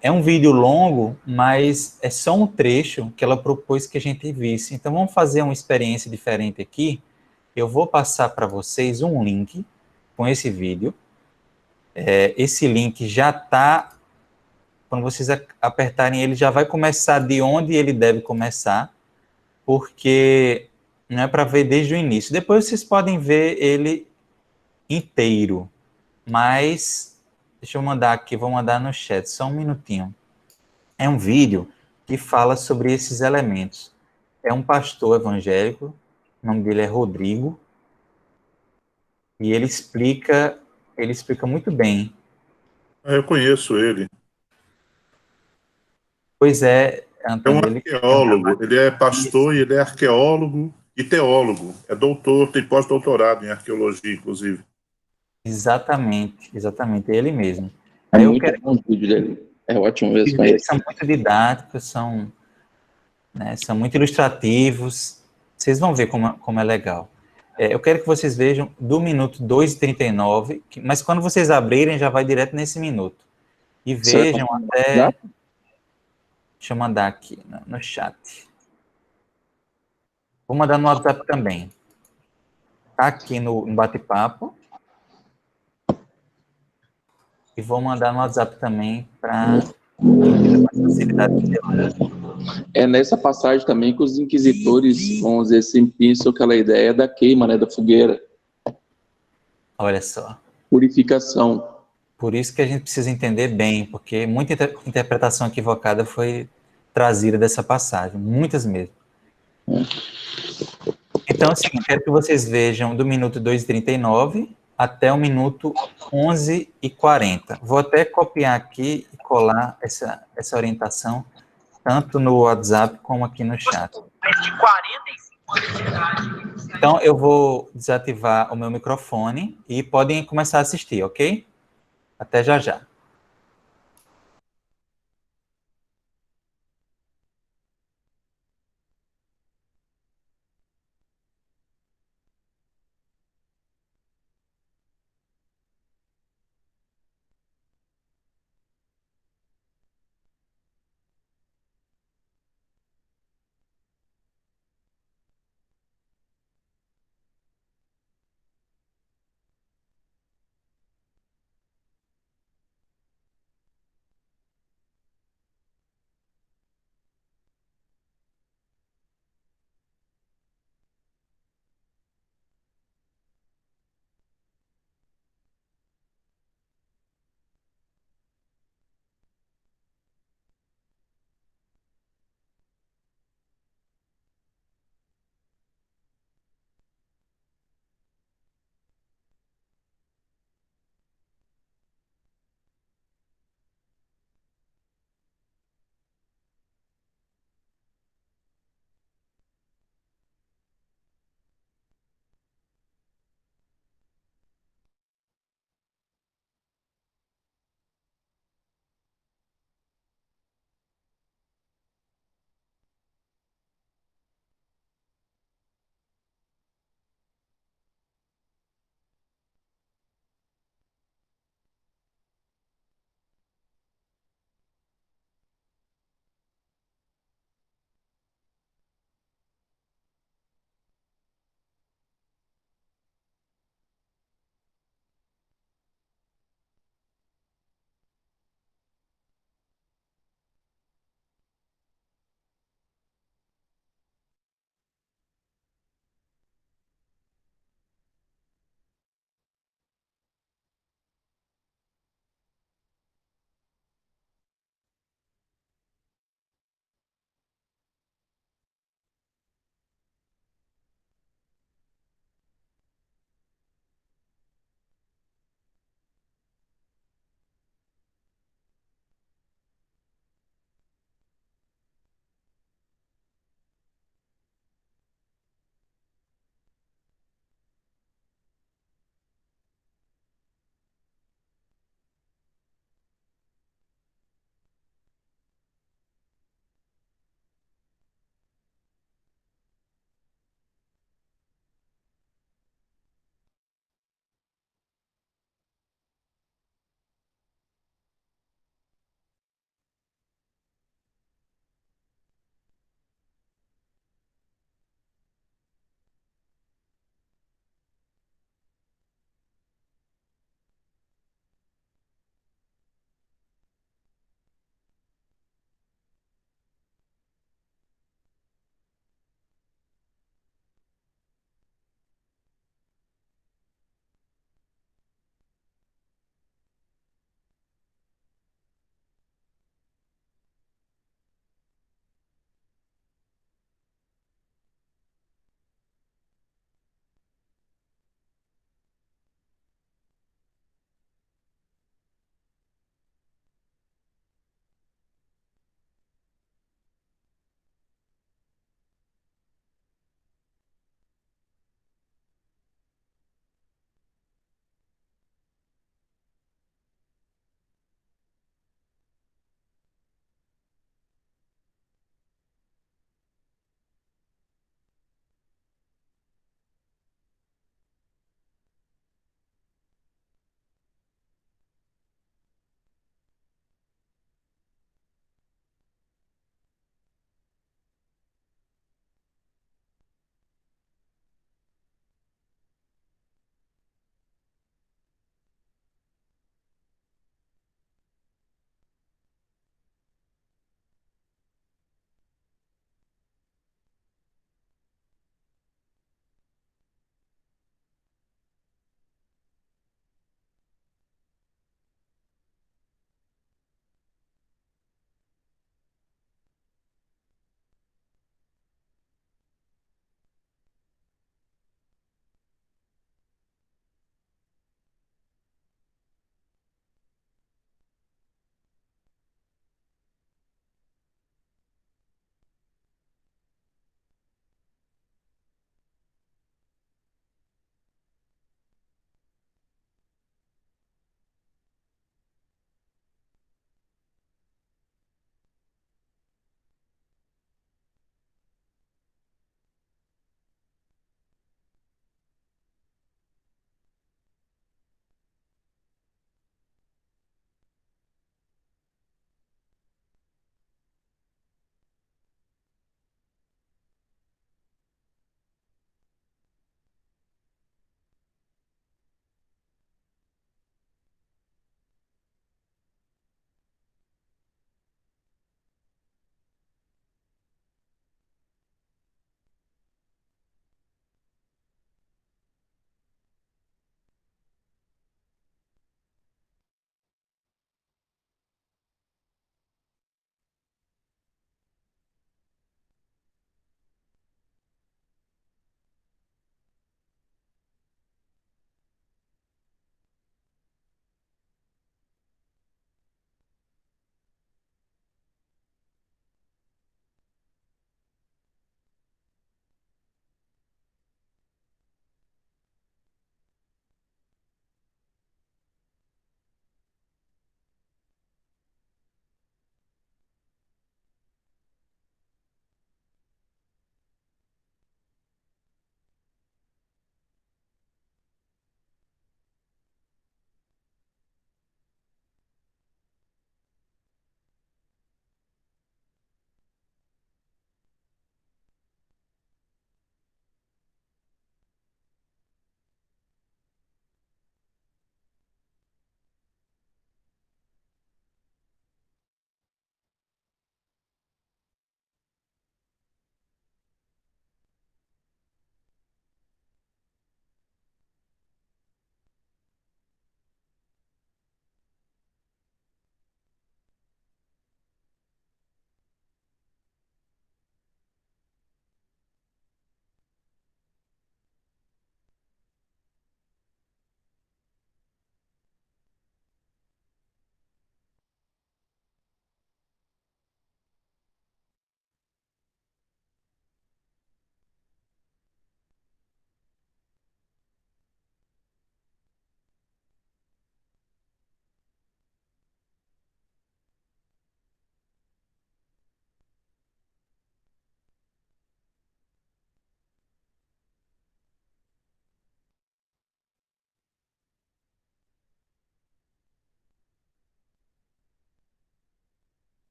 É um vídeo longo, mas é só um trecho que ela propôs que a gente visse. Então, vamos fazer uma experiência diferente aqui. Eu vou passar para vocês um link com esse vídeo. Esse link já está, quando vocês apertarem ele, já vai começar de onde ele deve começar, porque não é para ver desde o início. Depois vocês podem ver ele inteiro, mas deixa eu mandar aqui, vou mandar no chat, só um minutinho. É um vídeo que fala sobre esses elementos. É um pastor evangélico, o nome dele é Rodrigo, e ele explica muito bem. Eu conheço ele. Pois é, É um Antônio, ele tem um trabalho. arqueólogo, ele é pastor e ele é arqueólogo e teólogo. É doutor, tem pós-doutorado em arqueologia, inclusive. Exatamente, é ele mesmo. É Aí eu muito quero bom o vídeo dele. É ótimo Os mesmo vídeos deles conhecer. são muito didáticos, são muito ilustrativos. Vocês vão ver como é legal. Eu quero que vocês vejam do minuto 2:39, mas quando vocês abrirem, já vai direto nesse minuto. E Você vai vejam passar no até... WhatsApp? Deixa eu mandar aqui no chat. Vou mandar no WhatsApp também. Tá aqui no bate-papo. E vou mandar no WhatsApp também para facilidade de ter. É nessa passagem também que os inquisitores, vamos dizer assim, pensam aquela ideia da queima, né, da fogueira, Olha só. purificação. Por isso que a gente precisa entender bem, porque muita interpretação equivocada foi trazida dessa passagem, muitas mesmo. Então, assim, quero que vocês vejam do minuto 2:39 até o minuto 11:40. Vou até copiar aqui e colar essa orientação, tanto no WhatsApp como aqui no chat. Então, eu vou desativar o meu microfone e podem começar a assistir, ok? Até já já.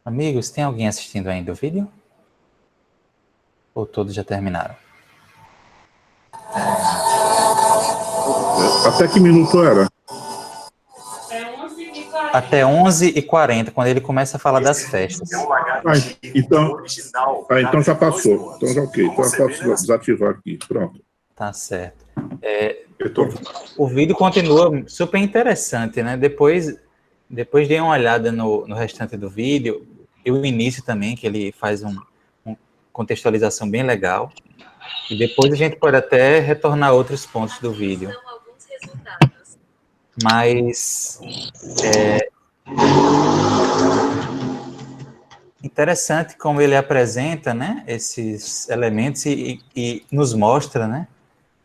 Amigos, tem alguém assistindo ainda o vídeo? Ou todos já terminaram? Até que minuto era? Até 11h40, quando ele começa a falar das festas. Então já passou. Então já ok. Então eu posso desativar aqui. Pronto. Tá certo. O vídeo continua super interessante, né? Depois dê uma olhada no restante do vídeo, e o início também, que ele faz uma contextualização bem legal. E depois a gente pode até retornar a outros pontos do vídeo. Mas interessante como ele apresenta, né, esses elementos e nos mostra, né,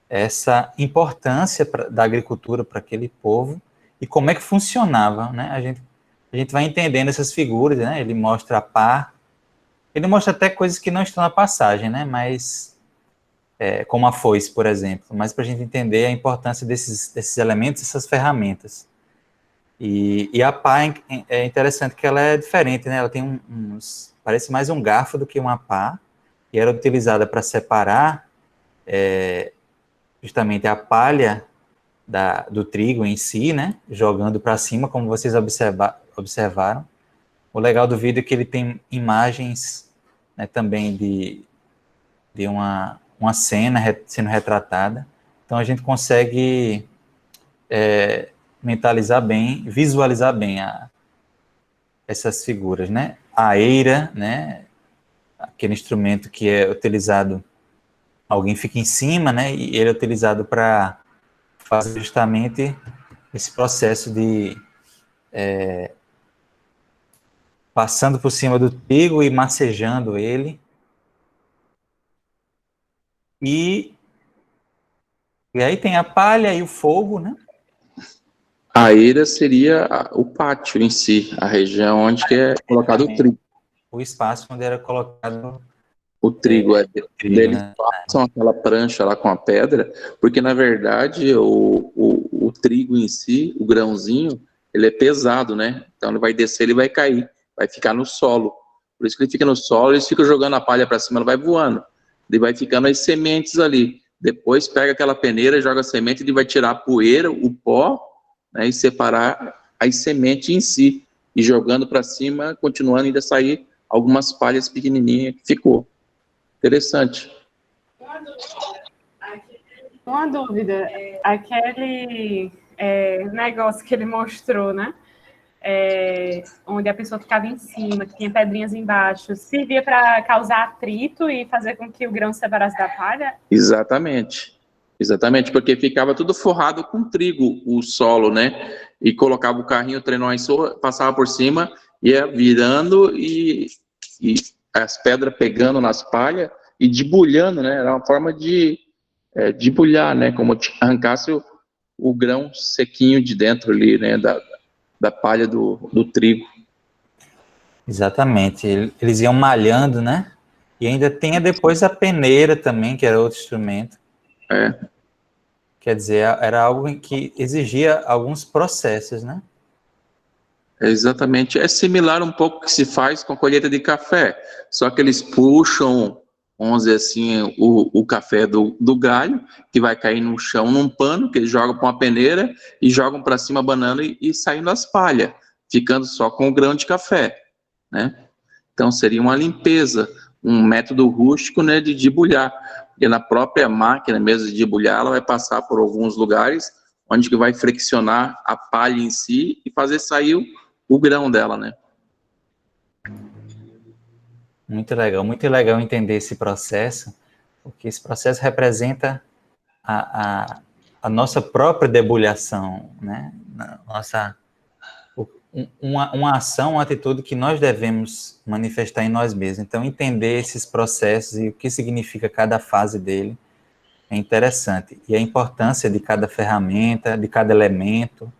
essa importância da agricultura para aquele povo e como é que funcionava, né? A gente vai entendendo essas figuras, né? Ele mostra a pá, ele mostra até coisas que não estão na passagem, né? Mas como a foice, por exemplo, mas para a gente entender a importância desses elementos, essas ferramentas. E a pá é interessante que ela é diferente, né? Ela tem parece mais um garfo do que uma pá, e era utilizada para separar justamente a palha do trigo em si, né? Jogando para cima, como vocês observaram. O legal do vídeo é que ele tem imagens, né, também de uma cena sendo retratada. Então a gente consegue mentalizar bem, visualizar bem essas figuras, né? A eira, né? Aquele instrumento que é utilizado, alguém fica em cima, né? E ele é utilizado para fazer justamente esse processo de passando por cima do trigo e macejando ele. E aí tem a palha e o fogo, né? A eira seria o pátio em si, a região onde que é colocado o trigo. O espaço onde era colocado O trigo, eles né? passam aquela prancha lá com a pedra, porque na verdade o trigo em si, o grãozinho, ele é pesado, né? Então ele vai descer, ele vai cair, vai ficar no solo. Por isso que ele fica no solo, eles ficam jogando a palha para cima, ela vai voando. Ele vai ficando as sementes ali. Depois pega aquela peneira, joga a semente, ele vai tirar a poeira, o pó, né, e separar as sementes em si. E jogando para cima, continuando ainda sair algumas palhas pequenininhas que ficou. Interessante. Uma dúvida, aquele negócio que ele mostrou, né? Onde a pessoa ficava em cima, que tinha pedrinhas embaixo, servia para causar atrito e fazer com que o grão se separasse da palha? Exatamente. Exatamente, porque ficava tudo forrado com trigo, o solo, né? E colocava o carrinho, o trenó, passava por cima, ia virando e as pedras pegando nas palhas e debulhando, né? Era uma forma de debulhar, né? Como arrancasse o grão sequinho de dentro ali, né? Da palha do trigo. Exatamente. Eles iam malhando, né? E ainda tinha depois a peneira também, que era outro instrumento. Quer dizer, era algo que exigia alguns processos, né? Exatamente. É similar um pouco que se faz com a colheita de café. Só que eles puxam, vamos dizer assim, o café do galho, que vai cair no chão num pano, que eles jogam para uma peneira e jogam para cima a banana e saindo as palhas, ficando só com o grão de café, né? Então seria uma limpeza, um método rústico, né, de debulhar. E na própria máquina mesmo de debulhar, ela vai passar por alguns lugares onde que vai friccionar a palha em si e fazer sair o grão dela, né? Muito legal entender esse processo, porque esse processo representa a nossa própria debulhação, né? Uma ação, uma atitude que nós devemos manifestar em nós mesmos. Então, entender esses processos e o que significa cada fase dele é interessante. E a importância de cada ferramenta, de cada elemento.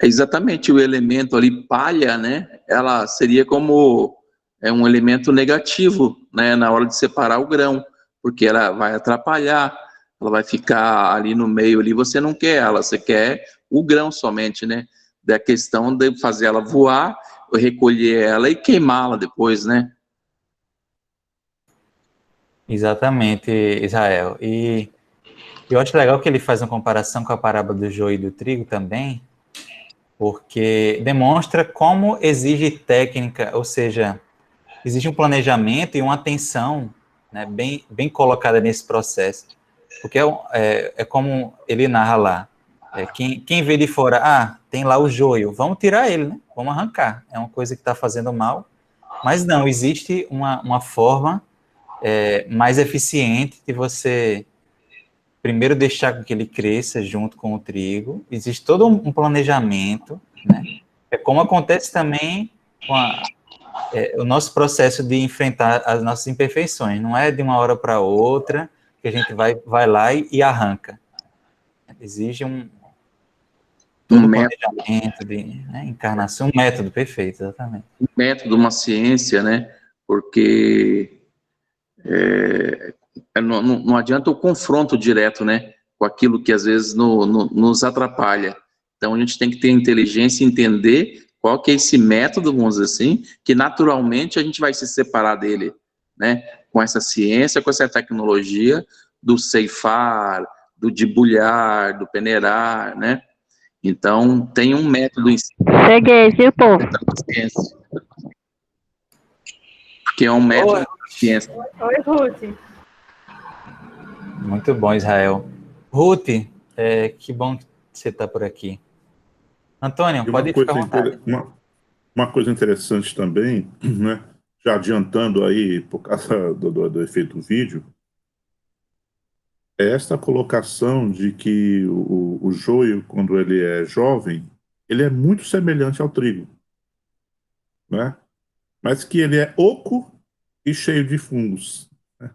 Exatamente, o elemento ali, palha, né? Ela seria como um elemento negativo, né? Na hora de separar o grão, porque ela vai atrapalhar, ela vai ficar ali no meio ali, você não quer ela, você quer o grão somente, né? da questão de fazer ela voar, recolher ela e queimá-la depois, né? Exatamente, Israel. E eu acho legal que ele faz uma comparação com a parábola do joio e do trigo também, porque demonstra como exige técnica, ou seja, existe um planejamento e uma atenção, né, bem colocada nesse processo. Porque é como ele narra lá, quem vê de fora, tem lá o joio, vamos tirar ele, né? Vamos arrancar. É uma coisa que está fazendo mal, mas não, existe uma forma mais eficiente de você primeiro deixar com que ele cresça junto com o trigo. Existe todo um planejamento, né? É como acontece também com o nosso processo de enfrentar as nossas imperfeições. Não é de uma hora para outra que a gente vai lá e arranca. Exige todo um planejamento de encarnação, um método perfeito, exatamente. Um método, uma ciência, né? Porque não adianta o confronto direto, né? Com aquilo que às vezes nos atrapalha. Então a gente tem que ter inteligência e entender qual que é esse método, vamos dizer assim, que naturalmente a gente vai se separar dele, né? Com essa ciência, com essa tecnologia do ceifar, do debulhar, do peneirar, né? Então tem um método em si. Cheguei, viu, povo? Ciência. Que é um método de ciência. Oi, Ruth. Muito bom, Israel. Ruth, que bom que você está por aqui. Antônio, pode ficar à vontade. Uma coisa interessante também, né? Já adiantando aí, por causa do efeito vídeo, é esta colocação de que o joio, quando ele é jovem, ele é muito semelhante ao trigo, né? Mas que ele é oco e cheio de fungos. Né?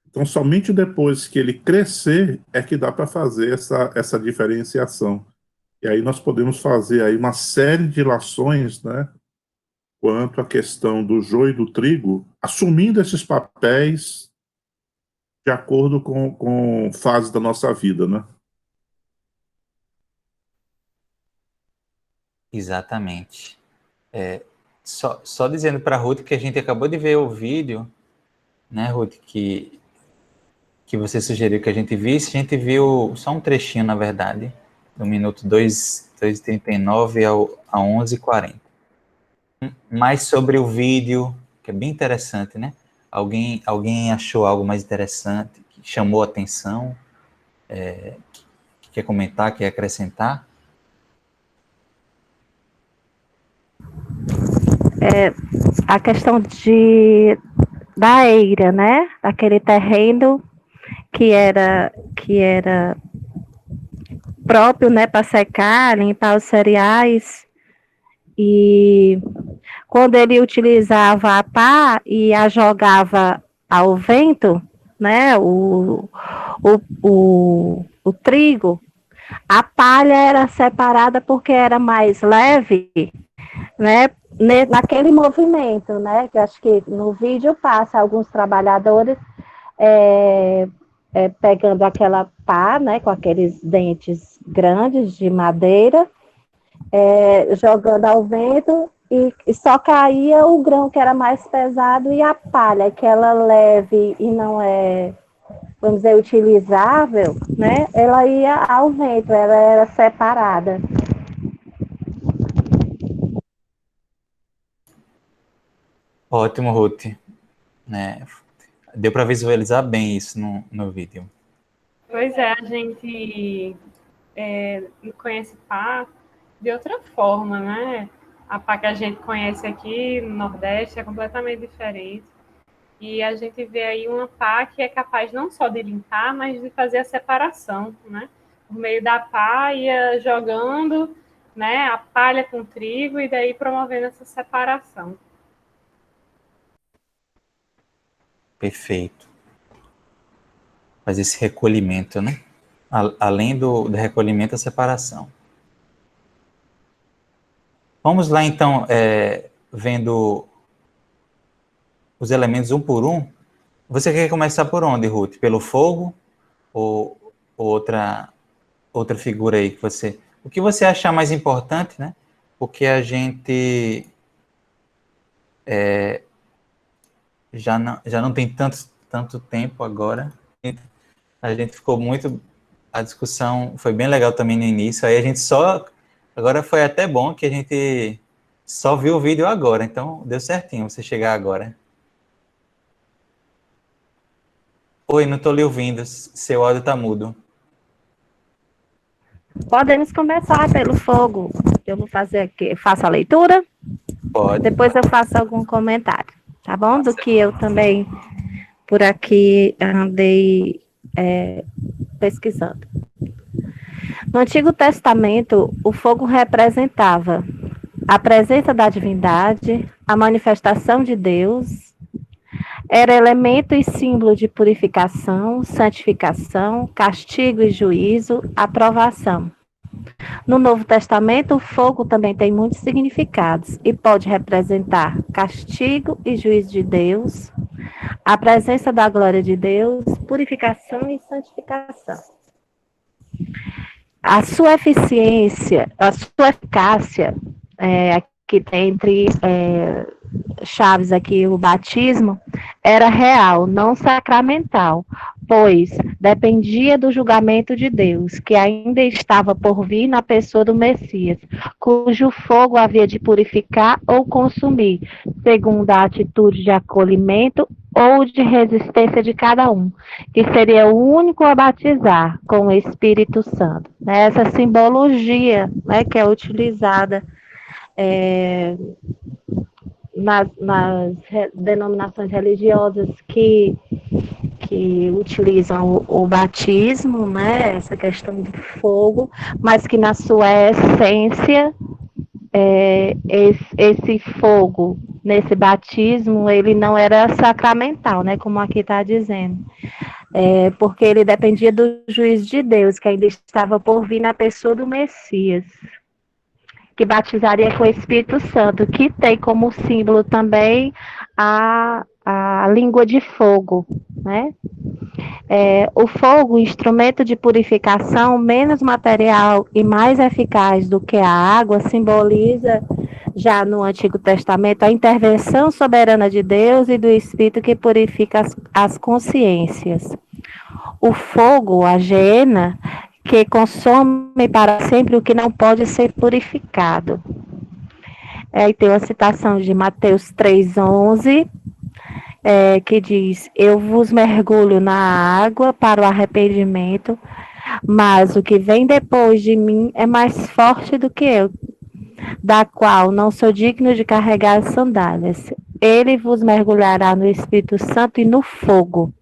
Então, somente depois que ele crescer é que dá para fazer essa diferenciação. E aí nós podemos fazer aí uma série de ilações, né? Quanto à questão do joio e do trigo, assumindo esses papéis de acordo com fase da nossa vida, né? Exatamente. Só dizendo para a Ruth que a gente acabou de ver o vídeo, né, Ruth, que você sugeriu que a gente visse. A gente viu só um trechinho, na verdade, do minuto 2:39 a 11:40. Mais sobre o vídeo, que é bem interessante, né? Alguém achou algo mais interessante, que chamou a atenção, que quer comentar, quer acrescentar? A questão da eira, né? Daquele terreno que era próprio, né, para secar, limpar os cereais. E quando ele utilizava a pá e a jogava ao vento, né, o trigo, a palha era separada porque era mais leve, né, naquele movimento, né, que acho que no vídeo passa alguns trabalhadores pegando aquela pá, né, com aqueles dentes grandes de madeira, jogando ao vento, e só caía o grão que era mais pesado e a palha, que ela leve e não é, vamos dizer, utilizável, né, ela ia ao vento, ela era separada. Ótimo, Ruth. Né? Deu para visualizar bem isso no vídeo. Pois é, a gente conhece pá de outra forma, né? A pá que a gente conhece aqui no Nordeste é completamente diferente. E a gente vê aí uma pá que é capaz não só de limpar, mas de fazer a separação, né? Por meio da pá, ia jogando, né, a palha com o trigo e daí promovendo essa separação. Perfeito. Faz esse recolhimento, né? Além do recolhimento, a separação. Vamos lá, então, vendo os elementos um por um. Você quer começar por onde, Ruth? Pelo fogo? Ou outra figura aí que você... O que você achar mais importante, né? porque a gente já não tem tanto tempo agora. A gente ficou muito... A discussão foi bem legal também no início. Aí a gente só... Agora foi até bom que a gente só viu o vídeo agora. Então, deu certinho você chegar agora. Oi, não estou lhe ouvindo. Seu áudio está mudo. Podemos começar pelo fogo. Eu vou fazer aqui, faço a leitura. Pode. Depois eu faço algum comentário, tá bom? Do que eu também, por aqui, andei pesquisando. No Antigo Testamento, o fogo representava a presença da divindade, a manifestação de Deus, era elemento e símbolo de purificação, santificação, castigo e juízo, aprovação. No Novo Testamento, o fogo também tem muitos significados e pode representar castigo e juízo de Deus, a presença da glória de Deus, purificação e santificação. A sua eficiência, a sua eficácia, aqui tem entre chaves aqui o batismo, era real, não sacramental, pois dependia do julgamento de Deus, que ainda estava por vir na pessoa do Messias, cujo fogo havia de purificar ou consumir, segundo a atitude de acolhimento ou de resistência de cada um, que seria o único a batizar com o Espírito Santo. Essa simbologia, né, que é utilizada nas denominações religiosas que utilizam o batismo, né, essa questão do fogo, mas que na sua essência, esse fogo, nesse batismo, ele não era sacramental, né, como aqui está dizendo, porque ele dependia do juízo de Deus, que ainda estava por vir na pessoa do Messias, que batizaria com o Espírito Santo, que tem como símbolo também a língua de fogo, né? O fogo, instrumento de purificação menos material e mais eficaz do que a água, simboliza já no Antigo Testamento a intervenção soberana de Deus e do Espírito que purifica as consciências. O fogo, a geena, que consome para sempre o que não pode ser purificado. Aí tem uma citação de Mateus 3,11, que diz: eu vos mergulho na água para o arrependimento, mas o que vem depois de mim é mais forte do que eu, da qual não sou digno de carregar as sandálias. Ele vos mergulhará no Espírito Santo e no fogo.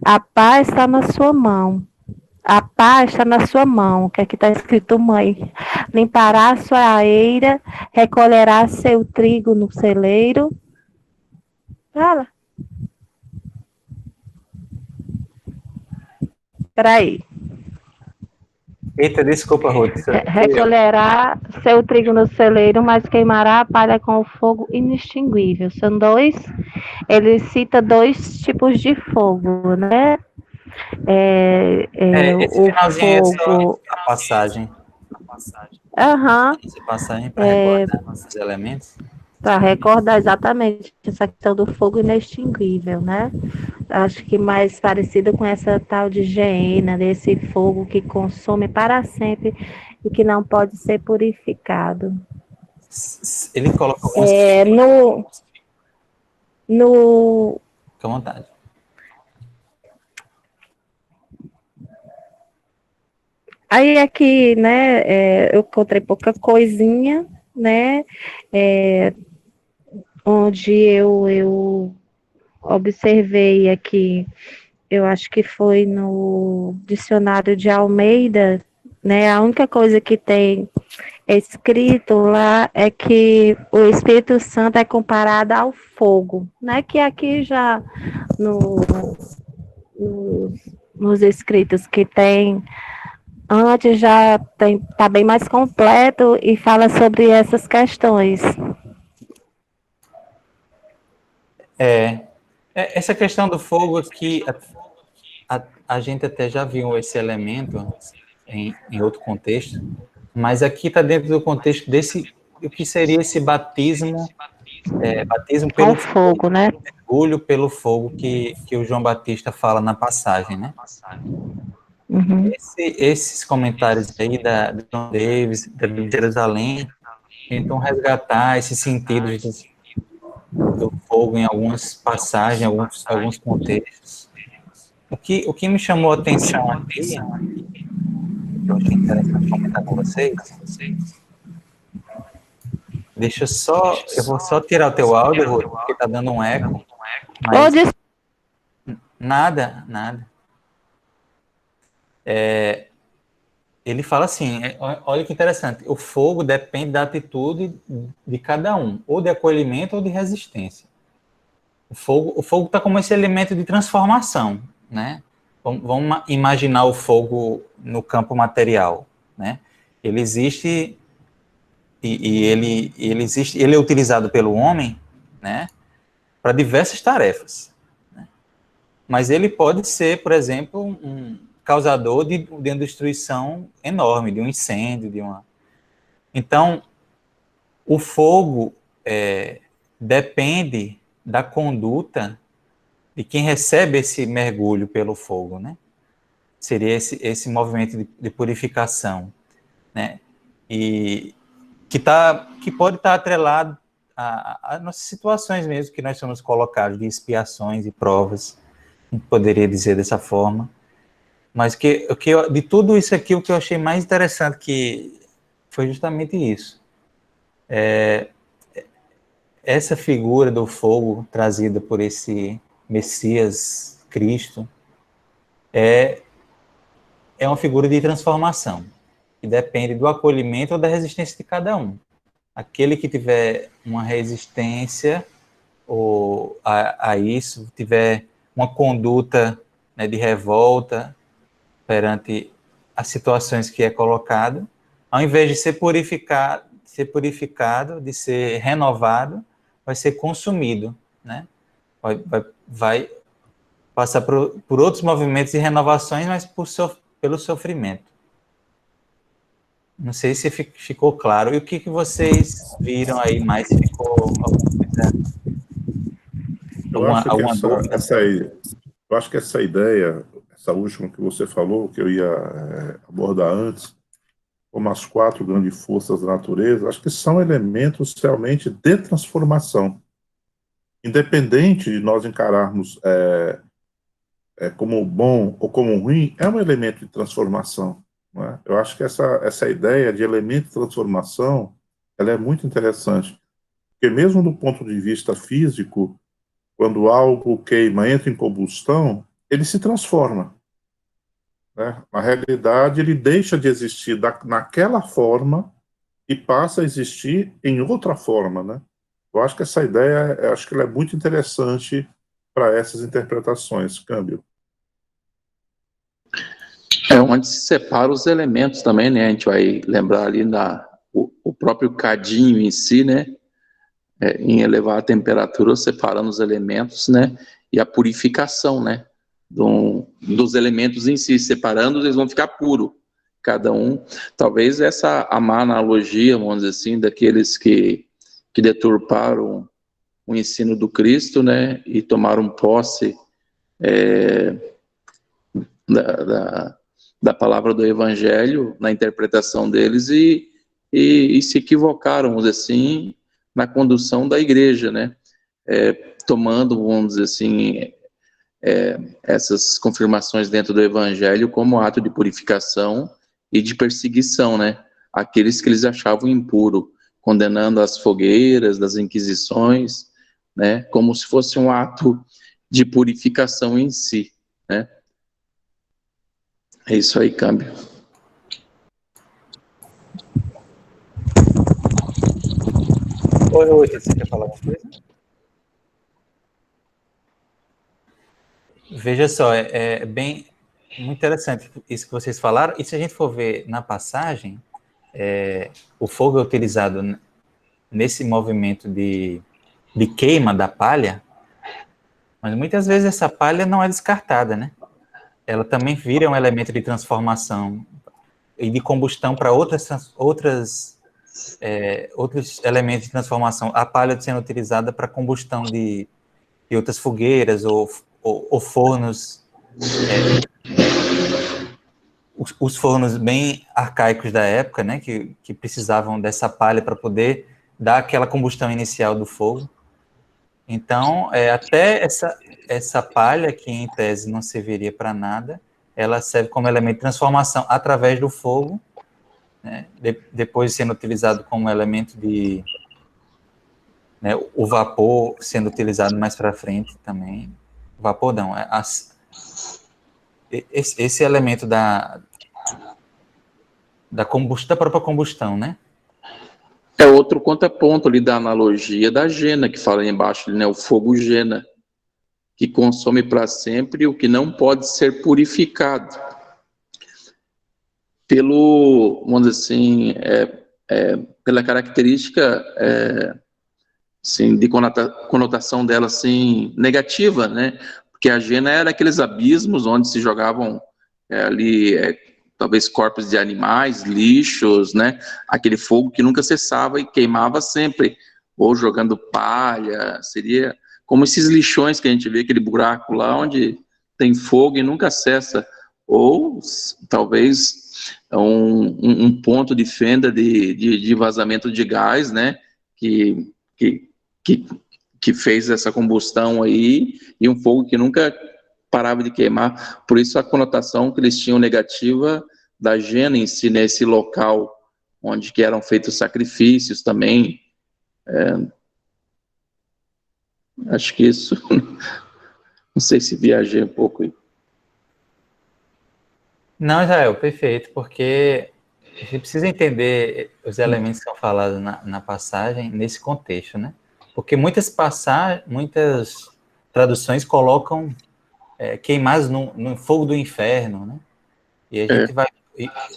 A paz está na sua mão. A paz está na sua mão, que aqui está escrito mãe. Limpará a sua eira, recolherá seu trigo no celeiro. Fala. Peraí. Eita, desculpa, Ruth. Recolherá seu trigo no celeiro, mas queimará a palha com o fogo inextinguível. São ele cita dois tipos de fogo, né? Esse finalzinho fogo... é só a passagem. Aham. Essa passagem para recordar os elementos. Para recordar exatamente essa questão do fogo inextinguível, né? Acho que mais parecido com essa tal de geena, desse fogo que consome para sempre e que não pode ser purificado. Ele coloca alguns... Fica à vontade. Aí aqui, né, eu encontrei pouca coisinha, né, onde eu observei aqui, eu acho que foi no dicionário de Almeida, né, a única coisa que tem escrito lá é que o Espírito Santo é comparado ao fogo, né, que aqui já nos escritos que tem antes já está bem mais completo e fala sobre essas questões. Essa questão do fogo aqui, a gente até já viu esse elemento em outro contexto, mas aqui está dentro do contexto o que seria esse batismo, batismo Com pelo fogo, né? mergulho pelo fogo que o João Batista fala na passagem, né? Uhum. Esses comentários aí de John Davis, da Bíblia de Jerusalém, tentam resgatar esses sentidos do fogo em algumas passagens, alguns contextos. O que me chamou a atenção aqui, que eu achei interessante comentar com vocês, eu vou só tirar o teu áudio, Rô, porque tá dando um eco, mas nada. Ele fala assim, olha que interessante, o fogo depende da atitude de cada um, ou de acolhimento ou de resistência. O fogo está como esse elemento de transformação, né? Vamos imaginar o fogo no campo material, né? Ele existe ele existe, ele é utilizado pelo homem, né? Para diversas tarefas, né? Mas ele pode ser, por exemplo, um causador de uma destruição enorme, de um incêndio, Então, o fogo depende da conduta de quem recebe esse mergulho pelo fogo, né? Seria esse movimento de purificação, né? E que pode estar atrelado a nossas situações mesmo, que nós somos colocados de expiações e provas, a gente poderia dizer dessa forma. Mas de tudo isso aqui, o que eu achei mais interessante foi justamente isso. Essa figura do fogo trazida por esse Messias Cristo é uma figura de transformação, que depende do acolhimento ou da resistência de cada um. Aquele que tiver uma resistência a isso, tiver uma conduta, né, de revolta perante as situações que é colocado, ao invés de ser purificado, de ser renovado, vai ser consumido, né? Vai passar por outros movimentos de renovações, mas pelo sofrimento. Não sei se ficou claro. E o que vocês viram aí mais? Se ficou alguma dúvida? Eu acho que essa ideia, essa última que você falou, que eu ia abordar antes, como as 4 grandes forças da natureza, acho que são elementos realmente de transformação. Independente de nós encararmos como bom ou como ruim, é um elemento de transformação. Não é? Eu acho que essa ideia de elemento de transformação, ela é muito interessante, porque mesmo do ponto de vista físico, quando algo queima, entra em combustão, ele se transforma. Né? Na realidade, ele deixa de existir naquela forma e passa a existir em outra forma. Né? Eu acho que essa ideia, que ela é muito interessante para essas interpretações, Câmbio. É onde se separa os elementos também, né? A gente vai lembrar ali o próprio cadinho em si, né? Em elevar a temperatura, separando os elementos, né? E a purificação, né? Dos elementos em si, separando, eles vão ficar puros, cada um. Talvez a má analogia, vamos dizer assim, daqueles que deturparam o ensino do Cristo, né? E tomaram posse da palavra do Evangelho na interpretação deles e se equivocaram, vamos dizer assim, na condução da igreja, né? Tomando, vamos dizer assim, essas confirmações dentro do Evangelho como ato de purificação e de perseguição, né? Aqueles que eles achavam impuro, condenando as fogueiras das inquisições, né? Como se fosse um ato de purificação em si, né? É isso aí, Câmbio. Oi, você quer falar alguma coisa? Veja só, muito interessante isso que vocês falaram, e se a gente for ver na passagem, o fogo é utilizado nesse movimento de queima da palha, mas muitas vezes essa palha não é descartada, né? Ela também vira um elemento de transformação e de combustão para outras outros elementos de transformação, a palha sendo utilizada para combustão de outras fogueiras ou fornos, os fornos bem arcaicos da época, né, que precisavam dessa palha para poder dar aquela combustão inicial do fogo. Então, até essa palha, que em tese não serviria para nada, ela serve como elemento de transformação através do fogo, né, depois sendo utilizado como elemento de... Né, o vapor sendo utilizado mais para frente também. Vapor não, esse elemento da combustão, da própria combustão, né? É outro contraponto ali da analogia da Gena, que fala aí embaixo, né, o fogo Gena, que consome para sempre o que não pode ser purificado. Vamos dizer assim, pela característica assim, de conotação dela assim, negativa, né? Porque a Gena era aqueles abismos onde se jogavam ali talvez corpos de animais, lixos, né? Aquele fogo que nunca cessava e queimava sempre, ou jogando palha, seria como esses lixões que a gente vê, aquele buraco lá onde tem fogo e nunca cessa, ou talvez um ponto de fenda de vazamento de gás, né? Que fez essa combustão aí, e um fogo que nunca parava de queimar. Por isso a conotação que eles tinham negativa da Gena em si, nesse local onde que eram feitos sacrifícios também. Acho que isso, não sei se viajei um pouco aí. Não, Israel, perfeito, porque a gente precisa entender os elementos que são falados na passagem nesse contexto, né? Porque muitas traduções colocam queimados no fogo do inferno, né? E a gente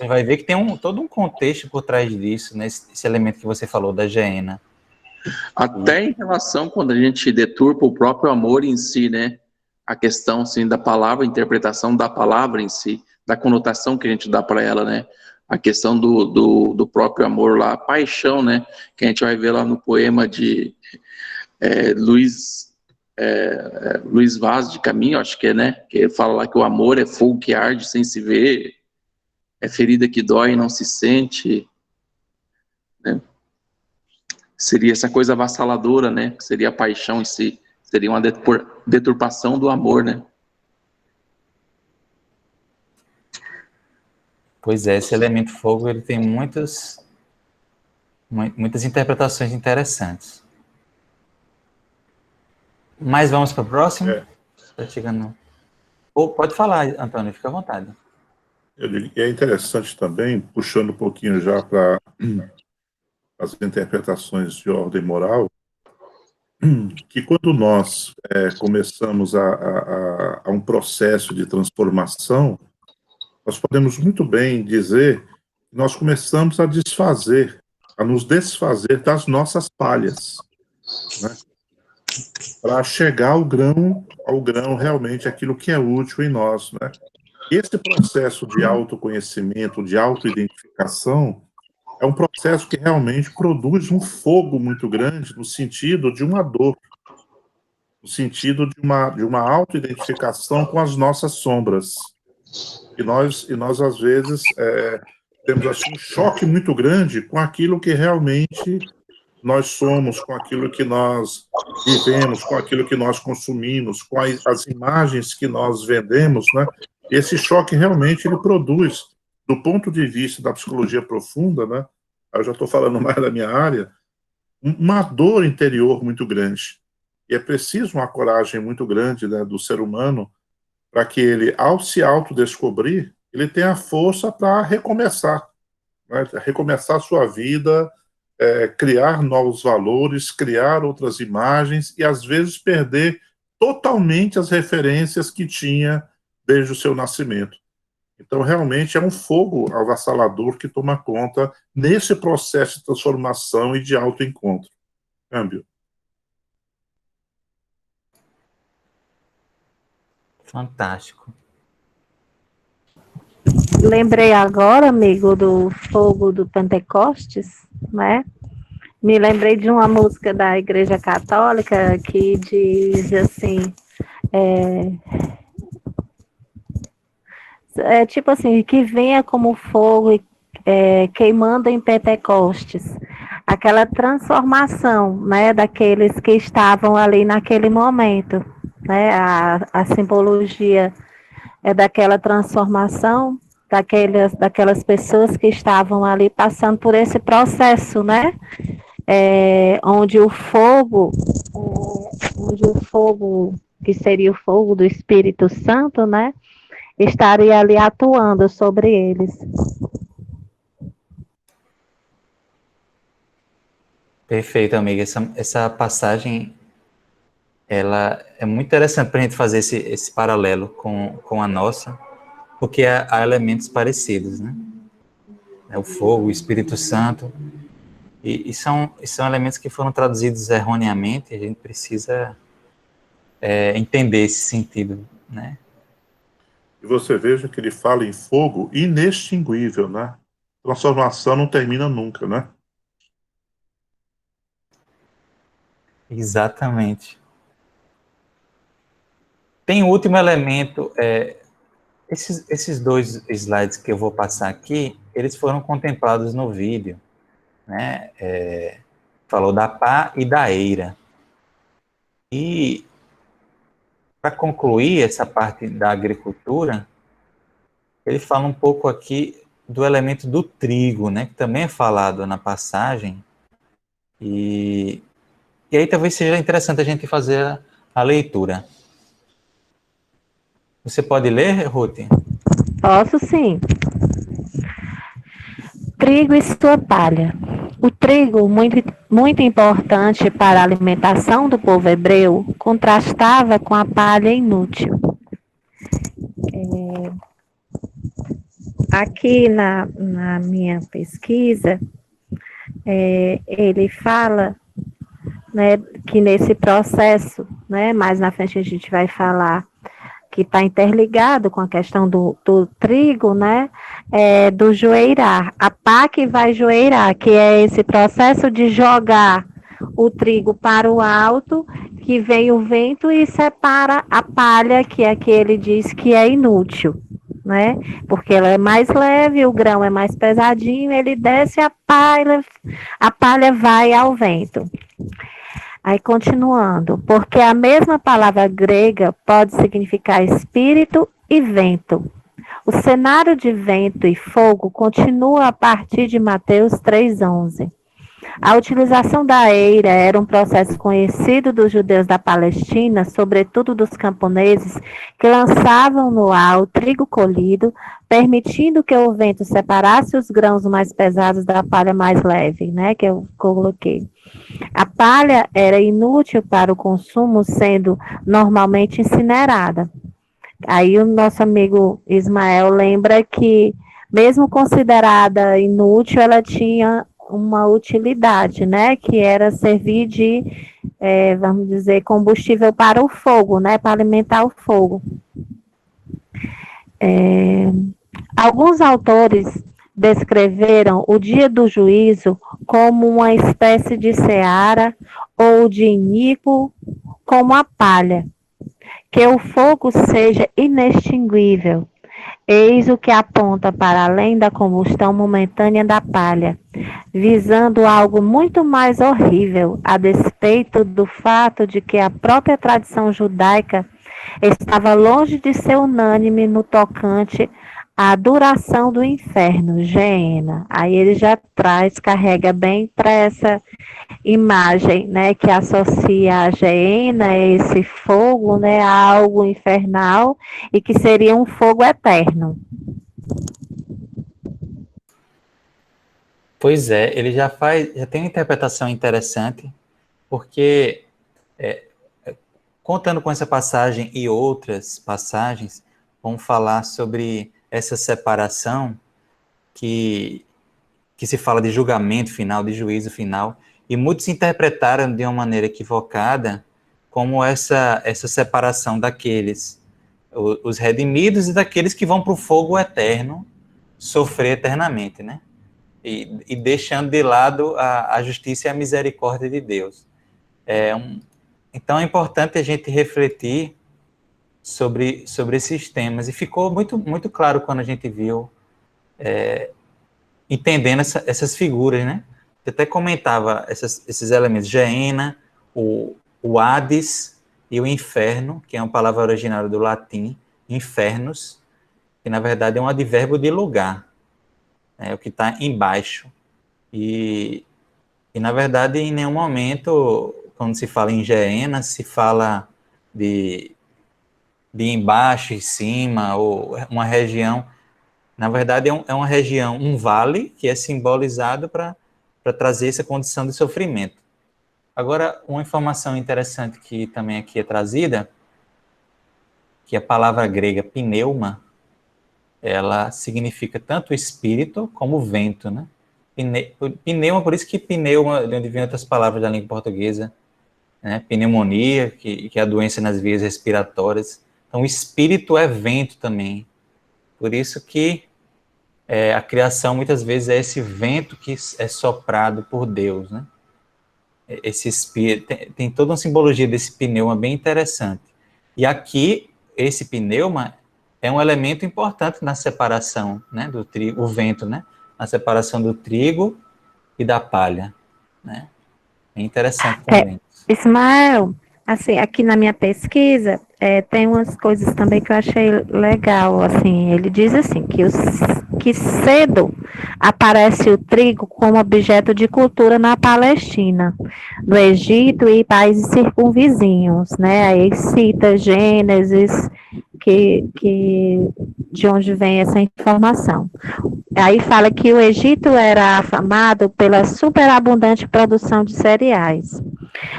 vai ver que tem todo um contexto por trás disso, né? Esse elemento que você falou da Geena. Até em relação quando a gente deturpa o próprio amor em si, né? A questão assim, da palavra, a interpretação da palavra em si, da conotação que a gente dá para ela, né? A questão do próprio amor lá, a paixão, né? Que a gente vai ver lá no poema de Luiz Vaz de Caminho, acho que né? Que fala lá que o amor é fogo que arde sem se ver, é ferida que dói e não se sente, né? Seria essa coisa avassaladora, né? Que seria a paixão em si, seria uma deturpação do amor, né? Pois é, esse elemento fogo, ele tem muitas interpretações interessantes. Mas vamos para o próximo? Está chegando. Pode falar, Antônio, fica à vontade. Eu digo que é interessante também, puxando um pouquinho já para as interpretações de ordem moral, que quando nós começamos a um processo de transformação, nós podemos muito bem dizer que nós começamos a nos desfazer das nossas palhas, né? Para chegar ao grão realmente aquilo que é útil em nós, né? Esse processo de autoconhecimento, de autoidentificação, é um processo que realmente produz um fogo muito grande no sentido de uma dor, no sentido de uma autoidentificação com as nossas sombras. E nós às vezes, temos assim, um choque muito grande com aquilo que realmente nós somos, com aquilo que nós vivemos, com aquilo que nós consumimos, com as imagens que nós vendemos, né? Esse choque realmente ele produz, do ponto de vista da psicologia profunda, né? Eu já estou falando mais da minha área, uma dor interior muito grande. E é preciso uma coragem muito grande, né, do ser humano para que ele, ao se autodescobrir, ele tenha força para recomeçar, né? Recomeçar a sua vida, criar novos valores, criar outras imagens e, às vezes, perder totalmente as referências que tinha desde o seu nascimento. Então, realmente, é um fogo avassalador que toma conta nesse processo de transformação e de autoencontro. Câmbio. Fantástico. lembrei agora, amigo, do fogo do Pentecostes, né? Me lembrei de uma música da Igreja Católica que diz assim, tipo assim, que venha como fogo queimando em Pentecostes, aquela transformação, né, daqueles que estavam ali naquele momento, né? A simbologia é daquela transformação daquelas pessoas que estavam ali passando por esse processo, né? Onde o fogo, que seria o fogo do Espírito Santo, né? Estaria ali atuando sobre eles. Perfeito, amiga. Essa passagem, ela é muito interessante para a gente fazer esse paralelo com a nossa, porque há elementos parecidos, né? O fogo, o Espírito Santo, e são elementos que foram traduzidos erroneamente, e a gente precisa entender esse sentido, né? E você veja que ele fala em fogo inextinguível, né? Transformação não termina nunca, né? Exatamente. Tem um último elemento, esses dois slides que eu vou passar aqui, eles foram contemplados no vídeo, né? Falou da pá e da eira. E, para concluir essa parte da agricultura, ele fala um pouco aqui do elemento do trigo, né? Que também é falado na passagem. E aí talvez seja interessante a gente fazer a leitura. Você pode ler, Ruth? Posso sim. Trigo e sua palha. O trigo, muito importante para a alimentação do povo hebreu, contrastava com a palha inútil. Aqui na minha pesquisa, ele fala, né, que nesse processo, né, mais na frente a gente vai falar que está interligado com a questão do trigo, né, do joeirar, a pá que vai joeirar, que é esse processo de jogar o trigo para o alto, que vem o vento e separa a palha, que é que ele diz que é inútil, né, porque ela é mais leve, o grão é mais pesadinho, ele desce a palha vai ao vento. Aí, continuando, porque a mesma palavra grega pode significar espírito e vento. O cenário de vento e fogo continua a partir de Mateus 3,11. A utilização da eira era um processo conhecido dos judeus da Palestina, sobretudo dos camponeses, que lançavam no ar o trigo colhido, permitindo que o vento separasse os grãos mais pesados da palha mais leve, né, que eu coloquei. A palha era inútil para o consumo, sendo normalmente incinerada. Aí o nosso amigo Ismael lembra que, mesmo considerada inútil, ela tinha uma utilidade, né? Que era servir de, vamos dizer, combustível para o fogo, né? Para alimentar o fogo. Alguns autores descreveram o dia do juízo como uma espécie de seara ou de iníquo como a palha, que o fogo seja inextinguível. Eis o que aponta para além da combustão momentânea da palha, visando algo muito mais horrível, a despeito do fato de que a própria tradição judaica estava longe de ser unânime no tocante à duração do inferno, Geena. Aí ele já carrega bem para essa imagem, né, que associa a Geena, esse fogo, né, a algo infernal e que seria um fogo eterno. Pois é, ele já tem uma interpretação interessante, porque contando com essa passagem e outras passagens, vamos falar sobre essa separação que se fala de julgamento final, de juízo final, e muitos interpretaram de uma maneira equivocada como essa separação daqueles, os redimidos e daqueles que vão para o fogo eterno, sofrer eternamente, né? E deixando de lado a justiça e a misericórdia de Deus. Então é importante a gente refletir sobre esses temas, e ficou muito, muito claro quando a gente viu, entendendo essas figuras, né? Eu até comentava esses elementos, Geena, o Hades e o inferno, que é uma palavra originária do latim, infernos, que na verdade é um advérbio de lugar, o que está embaixo. E na verdade, em nenhum momento, quando se fala em Geena, se fala de embaixo e cima, ou uma região. Na verdade, é uma região, um vale, que é simbolizado para trazer essa condição de sofrimento. Agora, uma informação interessante que também aqui é trazida, que a palavra grega pneuma, ela significa tanto espírito como vento, né? Pneuma, por isso que pneuma, de onde vem outras palavras da língua portuguesa, né? Pneumonia, que é a doença nas vias respiratórias. Então, o espírito é vento também. Por isso que a criação, muitas vezes, é esse vento que é soprado por Deus, né? Esse espírito, tem toda uma simbologia desse pneuma bem interessante. E aqui, esse pneuma é um elemento importante na separação, né, do trigo, o vento, né? Na separação do trigo e da palha, né? É interessante também. Ismael, assim, aqui na minha pesquisa, tem umas coisas também que eu achei legal, assim, ele diz assim, que cedo aparece o trigo como objeto de cultura na Palestina, no Egito e países circunvizinhos, né, aí cita Gênesis, de onde vem essa informação. Aí fala que o Egito era afamado pela superabundante produção de cereais.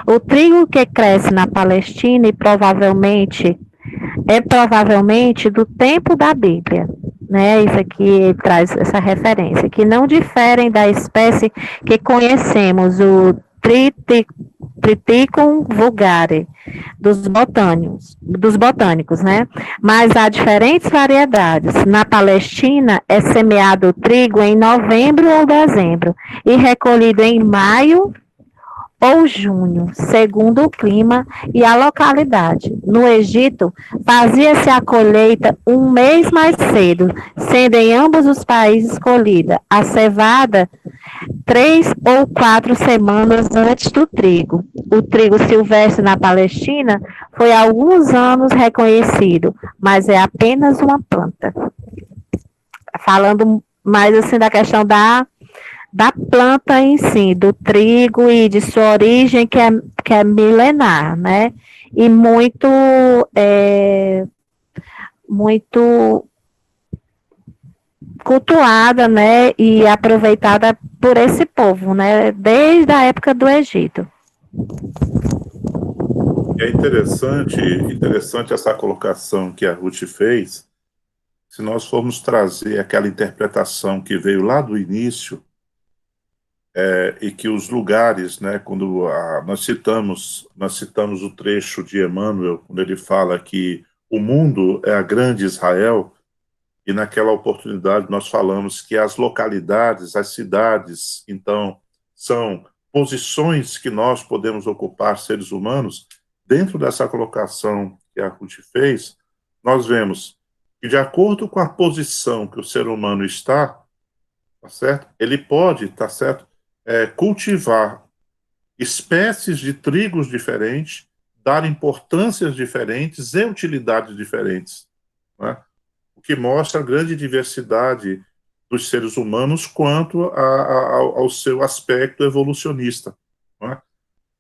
O trigo que cresce na Palestina provavelmente do tempo da Bíblia, né? Isso aqui traz essa referência, que não diferem da espécie que conhecemos, o Triticum vulgare, dos botânicos, né? Mas há diferentes variedades. Na Palestina é semeado o trigo em novembro ou dezembro e recolhido em maio ou junho, segundo o clima e a localidade. No Egito, fazia-se a colheita um mês mais cedo, sendo em ambos os países colhida a cevada 3 ou 4 semanas antes do trigo. O trigo silvestre na Palestina foi há alguns anos reconhecido, mas é apenas uma planta. Falando mais assim da questão da planta em si, do trigo e de sua origem, que é milenar, né? E muito cultuada, né? E aproveitada por esse povo, né? Desde a época do Egito. É interessante essa colocação que a Ruth fez. Se nós formos trazer aquela interpretação que veio lá do início, e que os lugares, né, quando nós citamos o trecho de Emmanuel, quando ele fala que o mundo é a grande Israel, e naquela oportunidade nós falamos que as localidades, as cidades, então, são posições que nós podemos ocupar, seres humanos. Dentro dessa colocação que a Ruth fez, nós vemos que, de acordo com a posição que o ser humano está, tá certo? Ele pode, tá certo? Cultivar espécies de trigos diferentes, dar importâncias diferentes e utilidades diferentes, né? O que mostra a grande diversidade dos seres humanos quanto ao seu aspecto evolucionista, né?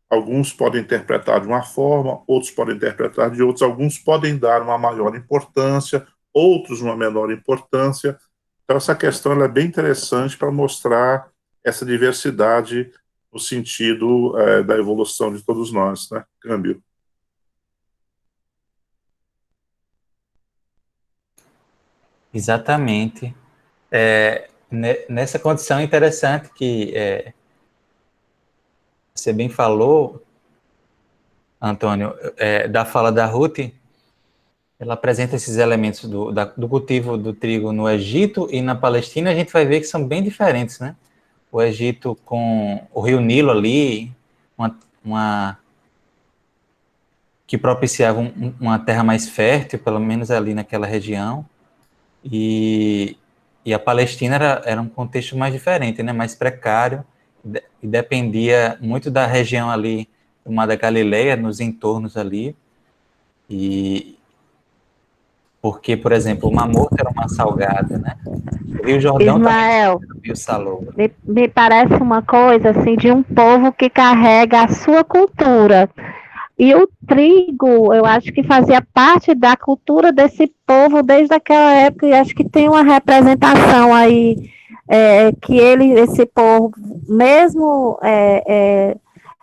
Alguns podem interpretar de uma forma, outros podem interpretar de outros, alguns podem dar uma maior importância, outros uma menor importância. Então, essa questão ela é bem interessante para mostrar essa diversidade no sentido da evolução de todos nós, né? Câmbio. Exatamente. Nessa condição interessante que você bem falou, Antônio, da fala da Ruth, ela apresenta esses elementos do cultivo do trigo no Egito e na Palestina, a gente vai ver que são bem diferentes, né? O Egito com o rio Nilo ali, que propiciava uma terra mais fértil, pelo menos ali naquela região, e a Palestina era um contexto mais diferente, né? Mais precário, e dependia muito da região ali do Mar da Galileia, nos entornos ali, e porque, por exemplo, o Mar Morto era uma salgada, né? O Rio Jordão Ismael, também era meio salobro. me parece uma coisa assim de um povo que carrega a sua cultura. E o trigo, eu acho que fazia parte da cultura desse povo desde aquela época, e acho que tem uma representação aí, que esse povo, mesmo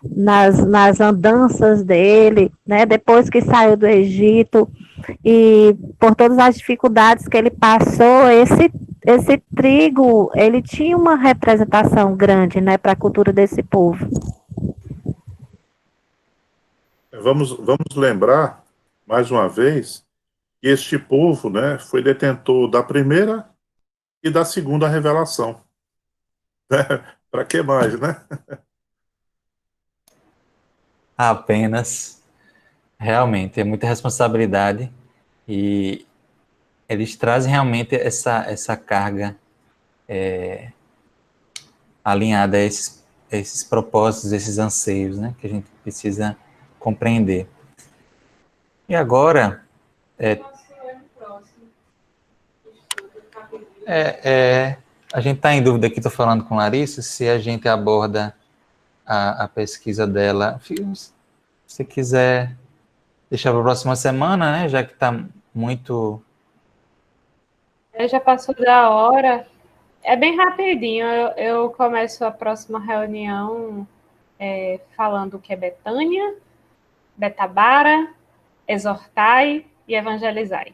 nas andanças dele, né, depois que saiu do Egito, e por todas as dificuldades que ele passou, esse trigo, ele tinha uma representação grande, né, para a cultura desse povo. Vamos lembrar, mais uma vez, que este povo, né, foi detentor da primeira e da segunda revelação. Para que mais, né? Apenas, realmente, é muita responsabilidade, e eles trazem realmente essa carga alinhada a esses propósitos, esses anseios, né, que a gente precisa compreender. E agora, a gente está em dúvida aqui, estou falando com Larissa, se a gente aborda a pesquisa dela. Se você quiser deixar para a próxima semana, né, já que está muito... Já passou da hora. É bem rapidinho. Eu começo a próxima reunião falando o que é Betânia, Betabara, exortai e evangelizai.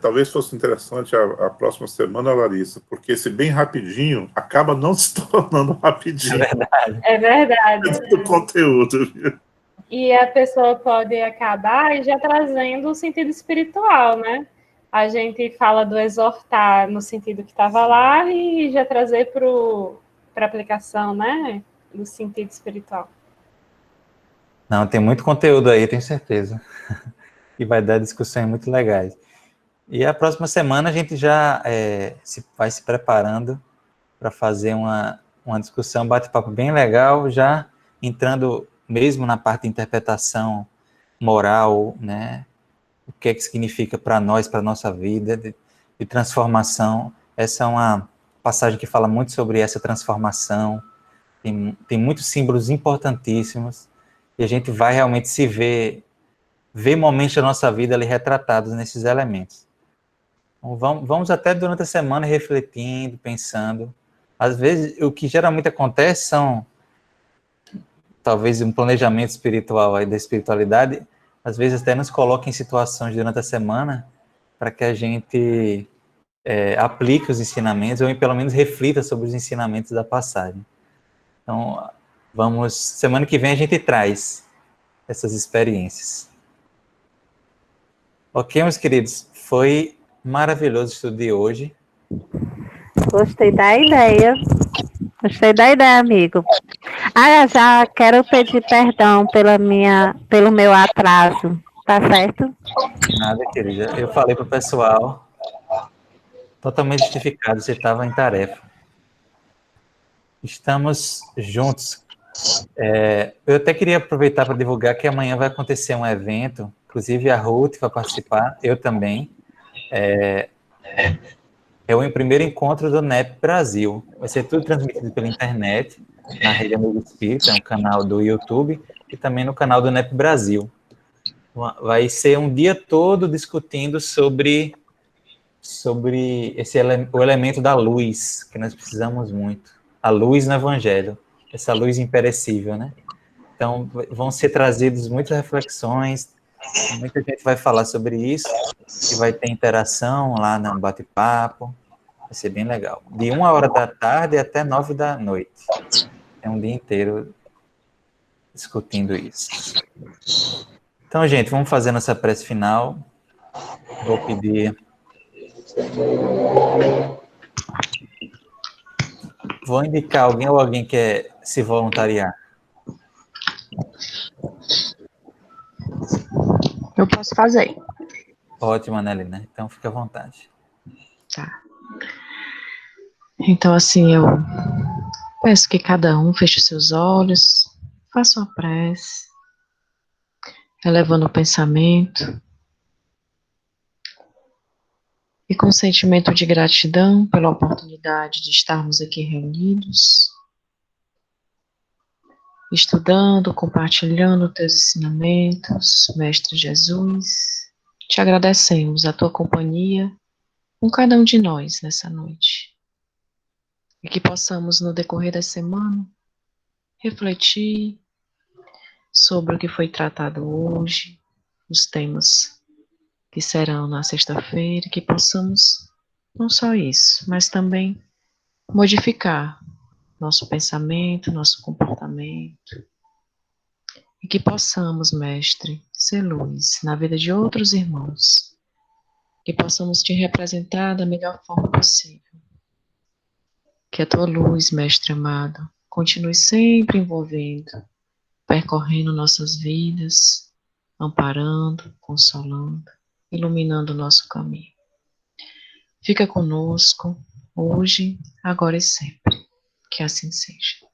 Talvez fosse interessante a próxima semana, Larissa, porque esse bem rapidinho acaba não se tornando rapidinho. É verdade. É verdade. Do conteúdo. Viu? E a pessoa pode acabar já trazendo o sentido espiritual, né? A gente fala do exortar no sentido que estava lá e já trazer para aplicação, né? Do sentido espiritual. Não, tem muito conteúdo aí, tenho certeza. E vai dar discussões muito legais. E a próxima semana a gente já vai se preparando para fazer uma discussão, bate-papo bem legal, já entrando mesmo na parte de interpretação moral, né? O que é que significa para nós, para a nossa vida, de transformação. Essa é uma passagem que fala muito sobre essa transformação, tem muitos símbolos importantíssimos, e a gente vai realmente se ver momentos da nossa vida ali retratados nesses elementos. Então, vamos até durante a semana refletindo, pensando. Às vezes, o que geralmente acontece são, talvez, um planejamento espiritual aí da espiritualidade, às vezes até nos coloca em situações durante a semana para que a gente aplique os ensinamentos, ou pelo menos reflita sobre os ensinamentos da passagem. Então, semana que vem a gente traz essas experiências. Ok, meus queridos, foi maravilhoso o estudo de hoje. Gostei da ideia. Amigo. Eu já quero pedir perdão pelo meu atraso, tá certo? Nada, querida. Eu falei para o pessoal, totalmente justificado, você estava em tarefa. Estamos juntos. Eu até queria aproveitar para divulgar que amanhã vai acontecer um evento, inclusive a Ruth vai participar, eu também. É o primeiro encontro do NEP Brasil. Vai ser tudo transmitido pela internet, na Rede Amigo Espírita, no canal do YouTube, e também no canal do NEP Brasil. Vai ser um dia todo discutindo sobre o elemento da luz, que nós precisamos muito. A luz no Evangelho, essa luz imperecível, né? Então, vão ser trazidas muitas reflexões, muita gente vai falar sobre isso, e vai ter interação lá no bate-papo, vai ser bem legal. De 13h até 21h. É um dia inteiro discutindo isso. Então, gente, vamos fazer nossa prece final. Vou pedir. Vou indicar alguém ou alguém quer se voluntariar? Eu posso fazer. Ótimo, Anelina. Então, fica à vontade. Tá. Então, assim, eu peço que cada um feche os seus olhos, faça uma prece, elevando o pensamento e com sentimento de gratidão pela oportunidade de estarmos aqui reunidos, estudando, compartilhando teus ensinamentos, Mestre Jesus. Te agradecemos a tua companhia com cada um de nós nessa noite. E que possamos, no decorrer da semana, refletir sobre o que foi tratado hoje, os temas que serão na sexta-feira, que possamos, não só isso, mas também modificar nosso pensamento, nosso comportamento, e que possamos, Mestre, ser luz na vida de outros irmãos, que possamos te representar da melhor forma possível. Que a tua luz, Mestre amado, continue sempre envolvendo, percorrendo nossas vidas, amparando, consolando, iluminando o nosso caminho. Fica conosco, hoje, agora e sempre. Que assim seja.